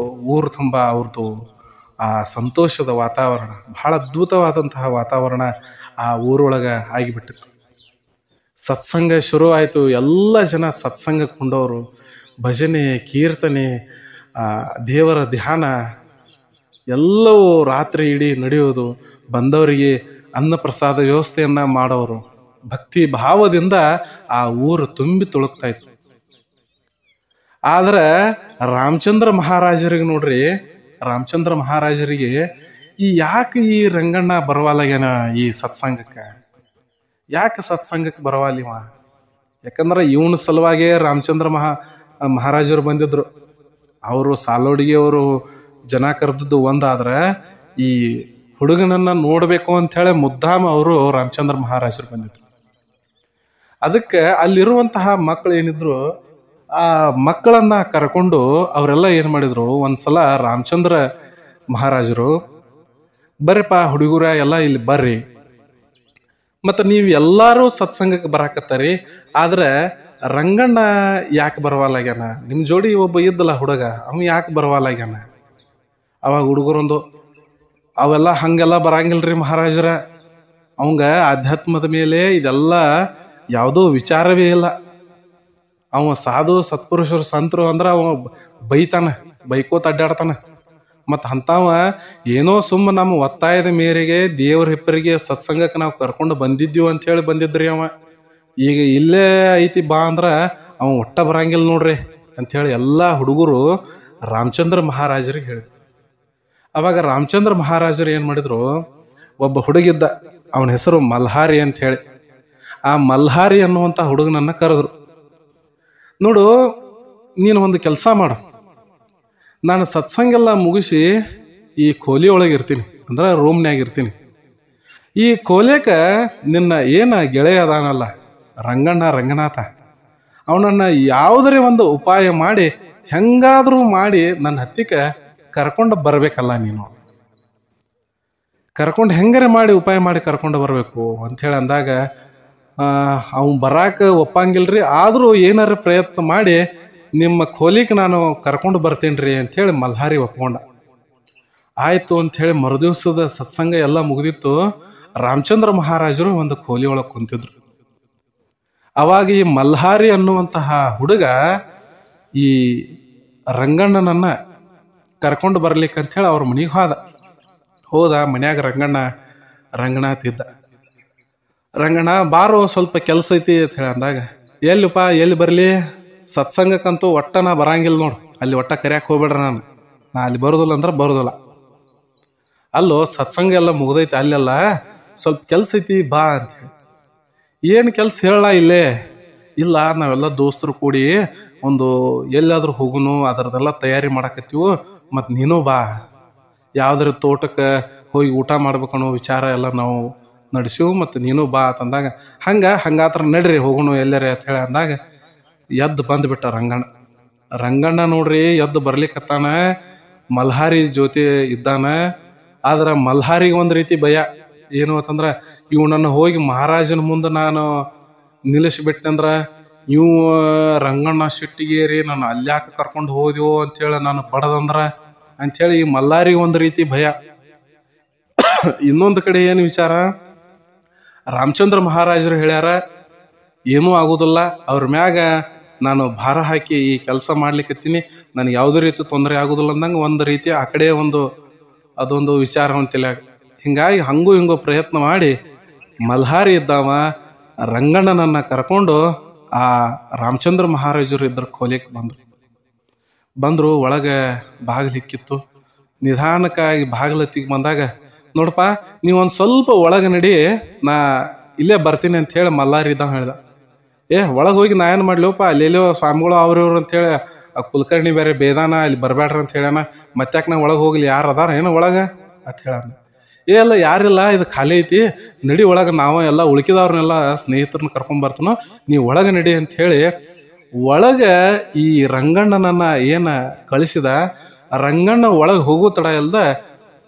S1: ಊರು ತುಂಬ ಅವ್ರದ್ದು ಆ ಸಂತೋಷದ ವಾತಾವರಣ, ಬಹಳ ಅದ್ಭುತವಾದಂತಹ ವಾತಾವರಣ ಆ ಊರೊಳಗೆ ಆಗಿಬಿಟ್ಟಿತ್ತು. ಸತ್ಸಂಗ ಶುರು ಆಯಿತು. ಎಲ್ಲ ಜನ ಸತ್ಸಂಗಕ್ಕೆ ಕೊಂಡವರು, ಭಜನೆ, ಕೀರ್ತನೆ, ದೇವರ ಧ್ಯಾನ ಎಲ್ಲವೂ ರಾತ್ರಿ ಇಡೀ ನಡೆಯೋದು, ಬಂದವರಿಗೆ ಅನ್ನ ಪ್ರಸಾದ ವ್ಯವಸ್ಥೆಯನ್ನ ಮಾಡೋರು, ಭಕ್ತಿ ಭಾವದಿಂದ ಆ ಊರು ತುಂಬಿ ತುಳುಕ್ತಾ ಇತ್ತು. ಆದ್ರೆ ರಾಮಚಂದ್ರ ಮಹಾರಾಜರಿಗೆ ನೋಡ್ರಿ, ರಾಮಚಂದ್ರ ಮಹಾರಾಜರಿಗೆ ಯಾಕೆ ಈ ರಂಗಣ್ಣ ಬರವಾಲಾಗ್ಯಾನ ಈ ಸತ್ಸಂಗಕ್ಕೆ, ಯಾಕೆ ಸತ್ಸಂಗಕ್ಕೆ ಬರವಾಲಿವ? ಯಾಕಂದ್ರೆ ಇವನ ಸಲುವಾಗೇ ರಾಮಚಂದ್ರ ಮಹಾರಾಜರು ಬಂದಿದ್ರು. ಅವರು ಸಾಲೋಡಿಗೆ ಅವರು ಜನ ಕರೆದದ್ದು ಒಂದಾದ್ರೆ, ಈ ಹುಡುಗನನ್ನ ನೋಡ್ಬೇಕು ಅಂತ ಹೇಳಿ ಮುದ್ದಾಮ ಅವರು ರಾಮಚಂದ್ರ ಮಹಾರಾಜರು ಬಂದಿದ್ರು. ಅದಕ್ಕೆ ಅಲ್ಲಿರುವಂತಹ ಮಕ್ಕಳು ಏನಿದ್ರು, ಆ ಮಕ್ಕಳನ್ನ ಕರ್ಕೊಂಡು ಅವರೆಲ್ಲ ಏನ್ ಮಾಡಿದ್ರು, ಒಂದ್ಸಲ ರಾಮಚಂದ್ರ ಮಹಾರಾಜರು, ಬರ್ರಿಪ್ಪ ಹುಡುಗರ ಎಲ್ಲ ಇಲ್ಲಿ ಬರ್ರಿ, ಮತ್ತ ನೀವು ಎಲ್ಲಾರು ಸತ್ಸಂಗಕ್ಕೆ ಬರಾಕತ್ತಾರಿ, ಆದ್ರೆ ರಂಗಣ್ಣ ಯಾಕೆ ಬರವಾಲಾಗ್ಯಾನ? ನಿಮ್ ಜೋಡಿ ಒಬ್ಬ ಇದ್ದಲ್ಲ ಹುಡುಗ, ಅವ ಯಾಕೆ ಬರವಾಲಾಗ್ಯಾನ? ಅವಾಗ ಹುಡುಗರೊಂದು, ಅವೆಲ್ಲ ಹಂಗೆಲ್ಲ ಬರಂಗಿಲ್ರಿ ಮಹಾರಾಜರ, ಅವಂಗ ಆಧ್ಯಾತ್ಮದ ಮೇಲೆ ಇದೆಲ್ಲ ಯಾವುದೋ ವಿಚಾರವೇ ಇಲ್ಲ. ಅವ ಸಾಧು ಸತ್ಪುರುಷರು ಸಂತರು ಅಂದ್ರ ಅವ ಬೈಕೋತ ಅಡ್ಡಾಡ್ತಾನ. ಮತ್ ಅಂತಾವ ಏನೋ ಸುಮ್ಮ ನಮ್ಮ ಒತ್ತಾಯದ ಮೇರೆಗೆ ದೇವ್ರ ಹಿಪ್ಪರಿಗೆ ಸತ್ಸಂಗಕ್ಕೆ ನಾವು ಕರ್ಕೊಂಡು ಬಂದಿದ್ದೀವಿ ಅಂತ ಹೇಳಿ ಬಂದಿದ್ರಿ. ಅವ ಈಗ ಇಲ್ಲೇ ಐತಿ ಬಾ ಅಂದ್ರ ಅವ ಒಟ್ಟ ಬರಂಗಿಲ್ಲ ನೋಡ್ರಿ ಅಂಥೇಳಿ ಎಲ್ಲಾ ಹುಡುಗರು ರಾಮಚಂದ್ರ ಮಹಾರಾಜರಿಗೆ ಹೇಳಿದ್ರು. ಅವಾಗ ರಾಮಚಂದ್ರ ಮಹಾರಾಜರು ಏನ್ ಮಾಡಿದ್ರು, ಒಬ್ಬ ಹುಡುಗಿದ್ದ, ಅವನ ಹೆಸರು ಮಲ್ಹಾರಿ ಅಂತ ಹೇಳಿ, ಆ ಮಲ್ಹಾರಿ ಅನ್ನುವಂಥ ಹುಡುಗನನ್ನ ಕರೆದ್ರು. ನೋಡು, ನೀನು ಒಂದು ಕೆಲಸ ಮಾಡು, ನಾನು ಸತ್ಸಂಗೆಲ್ಲ ಮುಗಿಸಿ ಈ ಕೋಲಿ ಒಳಗೆ ಇರ್ತೀನಿ, ಅಂದ್ರೆ ರೂಮ್ನ್ಯಾಗ ಇರ್ತೀನಿ. ಈ ಕೋಲೇಕ ನಿನ್ನ ಏನ ಗೆಳೆಯ ಅದಾನಲ್ಲ ರಂಗನಾಥ, ಅವನನ್ನ ಯಾವುದರೇ ಒಂದು ಉಪಾಯ ಮಾಡಿ ಹೆಂಗಾದ್ರೂ ಮಾಡಿ ನನ್ನ ಹತ್ತಿಕ್ಕೆ ಕರ್ಕೊಂಡು ಬರ್ಬೇಕಲ್ಲ. ನೀನು ಕರ್ಕೊಂಡು ಹೆಂಗಾರೆ ಮಾಡಿ ಉಪಾಯ ಮಾಡಿ ಕರ್ಕೊಂಡು ಬರ್ಬೇಕು ಅಂಥೇಳಿ ಅಂದಾಗ, ಅವ್ನು ಬರಾಕ ಒಪ್ಪಂಗಿಲ್ರಿ, ಆದರೂ ಏನಾರ ಪ್ರಯತ್ನ ಮಾಡಿ ನಿಮ್ಮ ಕೋಲಿಗೆ ನಾನು ಕರ್ಕೊಂಡು ಬರ್ತೇನ್ರಿ ಅಂಥೇಳಿ ಮಲ್ಹಾರಿ ಒಪ್ಕೊಂಡ. ಆಯಿತು ಅಂಥೇಳಿ ಮರುದಿವ್ಸದ ಸತ್ಸಂಗ ಎಲ್ಲ ಮುಗಿದಿತ್ತು. ರಾಮಚಂದ್ರ ಮಹಾರಾಜರು ಒಂದು ಕೋಲಿ ಒಳಗೆ ಕುಂತಿದ್ರು. ಅವಾಗ ಈ ಮಲ್ಹಾರಿ ಅನ್ನುವಂತಹ ಹುಡುಗ ಈ ರಂಗಣ್ಣನನ್ನ ಕರ್ಕೊಂಡು ಬರ್ಲಿಕ್ಕಂಥೇಳಿ ಅವ್ರ ಮನೆಗೆ ಹೋದ. ಮನ್ಯಾಗ ರಂಗನಾಥ್ ರಂಗಣ್ಣ ಬಾರೋ ಸ್ವಲ್ಪ ಕೆಲಸ ಐತಿ ಅಂತ ಹೇಳಿ ಅಂದಾಗ, ಎಲ್ಲಿಪ್ಪ ಎಲ್ಲಿ ಬರಲಿ, ಸತ್ಸಂಗಕ್ಕಂತೂ ಒಟ್ಟ ನಾ ಬರಂಗಿಲ್ಲ ನೋಡು, ಅಲ್ಲಿ ಒಟ್ಟ ಕರ್ಯಾಕೆ ಹೋಗ್ಬೇಡ್ರ, ನಾ ಅಲ್ಲಿ ಬರೋದಿಲ್ಲ ಅಂದ್ರೆ ಬರೋದಿಲ್ಲ. ಅಲ್ಲೋ ಸತ್ಸಂಗ ಎಲ್ಲ ಮುಗ್ದೈತಿ, ಅಲ್ಲೆಲ್ಲ ಸ್ವಲ್ಪ ಕೆಲಸ ಐತಿ ಬಾ ಅಂಥೇಳಿ. ಏನು ಕೆಲಸ ಹೇಳ ಇಲ್ಲೇ? ಇಲ್ಲ, ನಾವೆಲ್ಲ ದೋಸ್ತರು ಕೂಡಿ ಒಂದು ಎಲ್ಲಾದ್ರೂ ಹೋಗುನು, ಅದರದೆಲ್ಲ ತಯಾರಿ ಮಾಡಕತ್ತೀವು, ಮತ್ತು ನೀನು ಬಾ, ಯಾವ್ದಾರ ತೋಟಕ್ಕೆ ಹೋಗಿ ಊಟ ಮಾಡ್ಬೇಕನ್ನೋ ವಿಚಾರ ಎಲ್ಲ ನಾವು ನಡೆಸಿವು, ಮತ್ತು ನೀನು ಬಾ ಅಂತಂದಾಗ, ಹಂಗಾತ್ರ ನಡ್ರಿ ಹೋಗುನು ಎಲ್ಲಾರ ಅಂತ ಹೇಳಿ ಅಂದಾಗ ಎದ್ದು ಬಂದ್ಬಿಟ್ಟ ರಂಗಣ್ಣ ನೋಡ್ರಿ ಎದ್ದು ಬರ್ಲಿಕ್ಕತ್ತಾನ. ಮಲ್ಹಾರಿ ಜೊತೆ ಇದ್ದಾನ. ಆದ್ರೆ ಮಲ್ಹಾರಿಗೆ ಒಂದು ರೀತಿ ಭಯ ಏನು ಅಂತಂದ್ರೆ, ಇವು ನನ್ನ ಹೋಗಿ ಮಹಾರಾಜನ ಮುಂದೆ ನಾನು ನಿಲ್ಲಿಸ್ಬಿಟ್ಟಂದ್ರ ಇವು ರಂಗಣ್ಣ ಸಿಟ್ಟಿಗೇರಿ ನಾನು ಅಲ್ಯಾಕ ಕರ್ಕೊಂಡು ಹೋದ್ಯೋ ಅಂತೇಳಿ ನಾನು ಬಡದಂದ್ರ ಅಂಥೇಳಿ ಈ ಮಲ್ಲಾರಿಗೆ ಒಂದು ರೀತಿ ಭಯ. ಇನ್ನೊಂದು ಕಡೆ ಏನು ವಿಚಾರ, ರಾಮಚಂದ್ರ ಮಹಾರಾಜರು ಹೇಳ್ಯಾರ ಏನೂ ಆಗೋದಿಲ್ಲ, ಅವ್ರ ಮ್ಯಾಗ ನಾನು ಭಾರ ಹಾಕಿ ಈ ಕೆಲಸ ಮಾಡ್ಲಿಕ್ಕತ್ತೀನಿ, ನನಗೆ ಯಾವುದೇ ರೀತಿ ತೊಂದರೆ ಆಗೋದಿಲ್ಲ ಅಂದಂಗೆ ಒಂದು ರೀತಿ ಆ ಕಡೆ ಅದೊಂದು ವಿಚಾರ ಹೊಂತಿಲ್ಲ. ಹಿಂಗಾಗಿ ಹಿಂಗೂ ಪ್ರಯತ್ನ ಮಾಡಿ ಮಲ್ಹಾರಿ ಇದ್ದಾವ ರಂಗಣ್ಣನನ್ನ ಕರ್ಕೊಂಡು ಆ ರಾಮಚಂದ್ರ ಮಹಾರಾಜರು ಇದ್ರ ಕೋಲಿಗೆ ಬಂದರು. ಒಳಗೆ ಬಾಗಿಲಿಕ್ಕಿತ್ತು. ನಿಧಾನಕ್ಕಾಗಿ ಬಾಗಿಲತ್ತಿಗೆ ಬಂದಾಗ, ನೋಡಪ್ಪ ನೀವೊಂದು ಸ್ವಲ್ಪ ಒಳಗೆ ನಡಿ, ನಾ ಇಲ್ಲೇ ಬರ್ತೀನಿ ಅಂತ ಹೇಳಿ ಮಲ್ಲಾರಿ ಇದ್ದಾವ ಹೇಳ್ದ. ಒಳಗೆ ಹೋಗಿ ನಾ ಏನು ಮಾಡ್ಲಿವಪ್ಪ, ಅಲ್ಲೆಲ್ಲೋ ಸ್ವಾಮಿಗಳು ಅವ್ರವ್ರು ಅಂತೇಳಿ ಆ ಕುಲಕರ್ಣಿ ಬೇರೆ ಬೇದಾನ, ಅಲ್ಲಿ ಬರಬೇಡ್ರಿ ಅಂತ ಹೇಳ್ಯಾನ, ಮತ್ತ್ಯಾಕೆ ನಾ ಒಳಗೆ ಹೋಗ್ಲಿ, ಯಾರು ಅದಾರ ಏನು ಒಳಗೆ ಅಂತ ಹೇಳ. ಅಲ್ಲ ಯಾರಿಲ್ಲ, ಇದು ಖಾಲಿ ಐತಿ, ನಡಿ ಒಳಗೆ, ನಾವು ಎಲ್ಲ ಉಳ್ಕಿದವ್ರನ್ನೆಲ್ಲ ಸ್ನೇಹಿತರನ್ನ ಕರ್ಕೊಂಬರ್ತನೋ, ನೀವು ಒಳಗೆ ನಡಿ ಅಂತ ಹೇಳಿ ಒಳಗೆ ಈ ರಂಗಣ್ಣನನ್ನ ಏನ ಕಳಿಸಿದ. ರಂಗಣ್ಣ ಒಳಗೆ ಹೋಗೋ ತಡ ಇಲ್ದ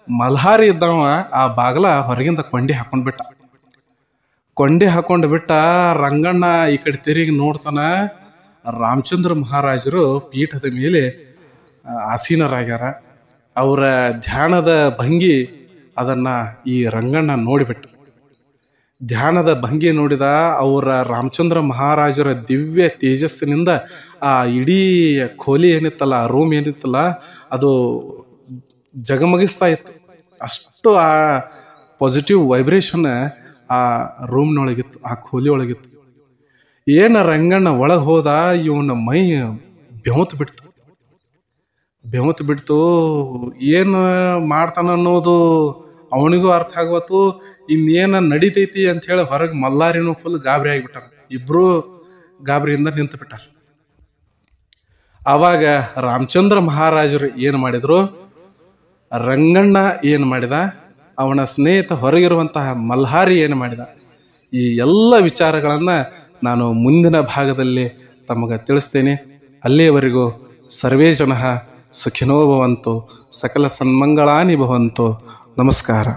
S1: ಮಲ್ಹಾರಿ ಇದ್ದವ ಆ ಬಾಗಲ ಹೊರಗಿಂದ ಕೊಂಡಿ ಹಾಕೊಂಡು ಬಿಟ್ಟ. ರಂಗಣ್ಣ ಈ ಕಡೆ ತಿರುಗಿ ನೋಡ್ತಾನ, ರಾಮಚಂದ್ರ ಮಹಾರಾಜರು ಪೀಠದ ಮೇಲೆ ಆಸೀನರಾಗ್ಯಾರ. ಅವರ ಧ್ಯಾನದ ಭಂಗಿ ಅದನ್ನ ಈ ರಂಗಣ್ಣ ನೋಡಿಬಿಟ್ಟು, ಧ್ಯಾನದ ಭಂಗಿ ನೋಡಿದ. ಅವರ ರಾಮಚಂದ್ರ ಮಹಾರಾಜರ ದಿವ್ಯ ತೇಜಸ್ಸಿನಿಂದ ಆ ಇಡೀ ಖೋಲಿ ಏನಿತ್ತಲ್ಲ, ಆ ರೂಮ್ ಏನಿತ್ತಲ್ಲ, ಅದು ಜಗಮಗಿಸ್ತಾ ಇತ್ತು. ಅಷ್ಟು ಆ ಪಾಸಿಟಿವ್ ವೈಬ್ರೇಷನ್ ಆ ರೂಮ್ನೊಳಗಿತ್ತು, ಆ ಖೋಲಿ ಒಳಗಿತ್ತು. ಏನ ರಂಗಣ್ಣ ಒಳಗೆ ಹೋದ, ಇವನ ಮೈ ಬೆವತ್ತು ಬಿಡ್ತು. ಏನು ಮಾಡ್ತಾನ ಅನ್ನೋದು ಅವನಿಗೂ ಅರ್ಥ ಆಗವತ್ತು. ಇನ್ನೇನ ನಡಿತೈತಿ ಅಂತ ಹೇಳಿ ಹೊರಗೆ ಮಲ್ಲಾರಿನೂ ಫುಲ್ ಗಾಬರಿ ಆಗಿಬಿಟ್ಟಾರ. ಇಬ್ರು ಗಾಬರಿಯಿಂದ ನಿಂತು ಬಿಟ್ಟಾರ. ಆವಾಗ ರಾಮಚಂದ್ರ ಮಹಾರಾಜರು ಏನು ಮಾಡಿದ್ರು, ರಂಗಣ್ಣ ಏನು ಮಾಡಿದ, ಅವನ ಸ್ನೇಹಿತ ಹೊರಗಿರುವಂತಹ ಮಲ್ಹಾರಿ ಏನು ಮಾಡಿದ, ಈ ಎಲ್ಲ ವಿಚಾರಗಳನ್ನು ನಾನು ಮುಂದಿನ ಭಾಗದಲ್ಲಿ ತಮಗೆ ತಿಳಿಸ್ತೇನೆ. ಅಲ್ಲಿಯವರೆಗೂ ಸರ್ವೇ ಜನಃ ಸುಖಿನೋ ಭವಂತು, ಸಕಲ ಸನ್ಮಂಗಳಾನಿ ಭವಂತು. ನಮಸ್ಕಾರ.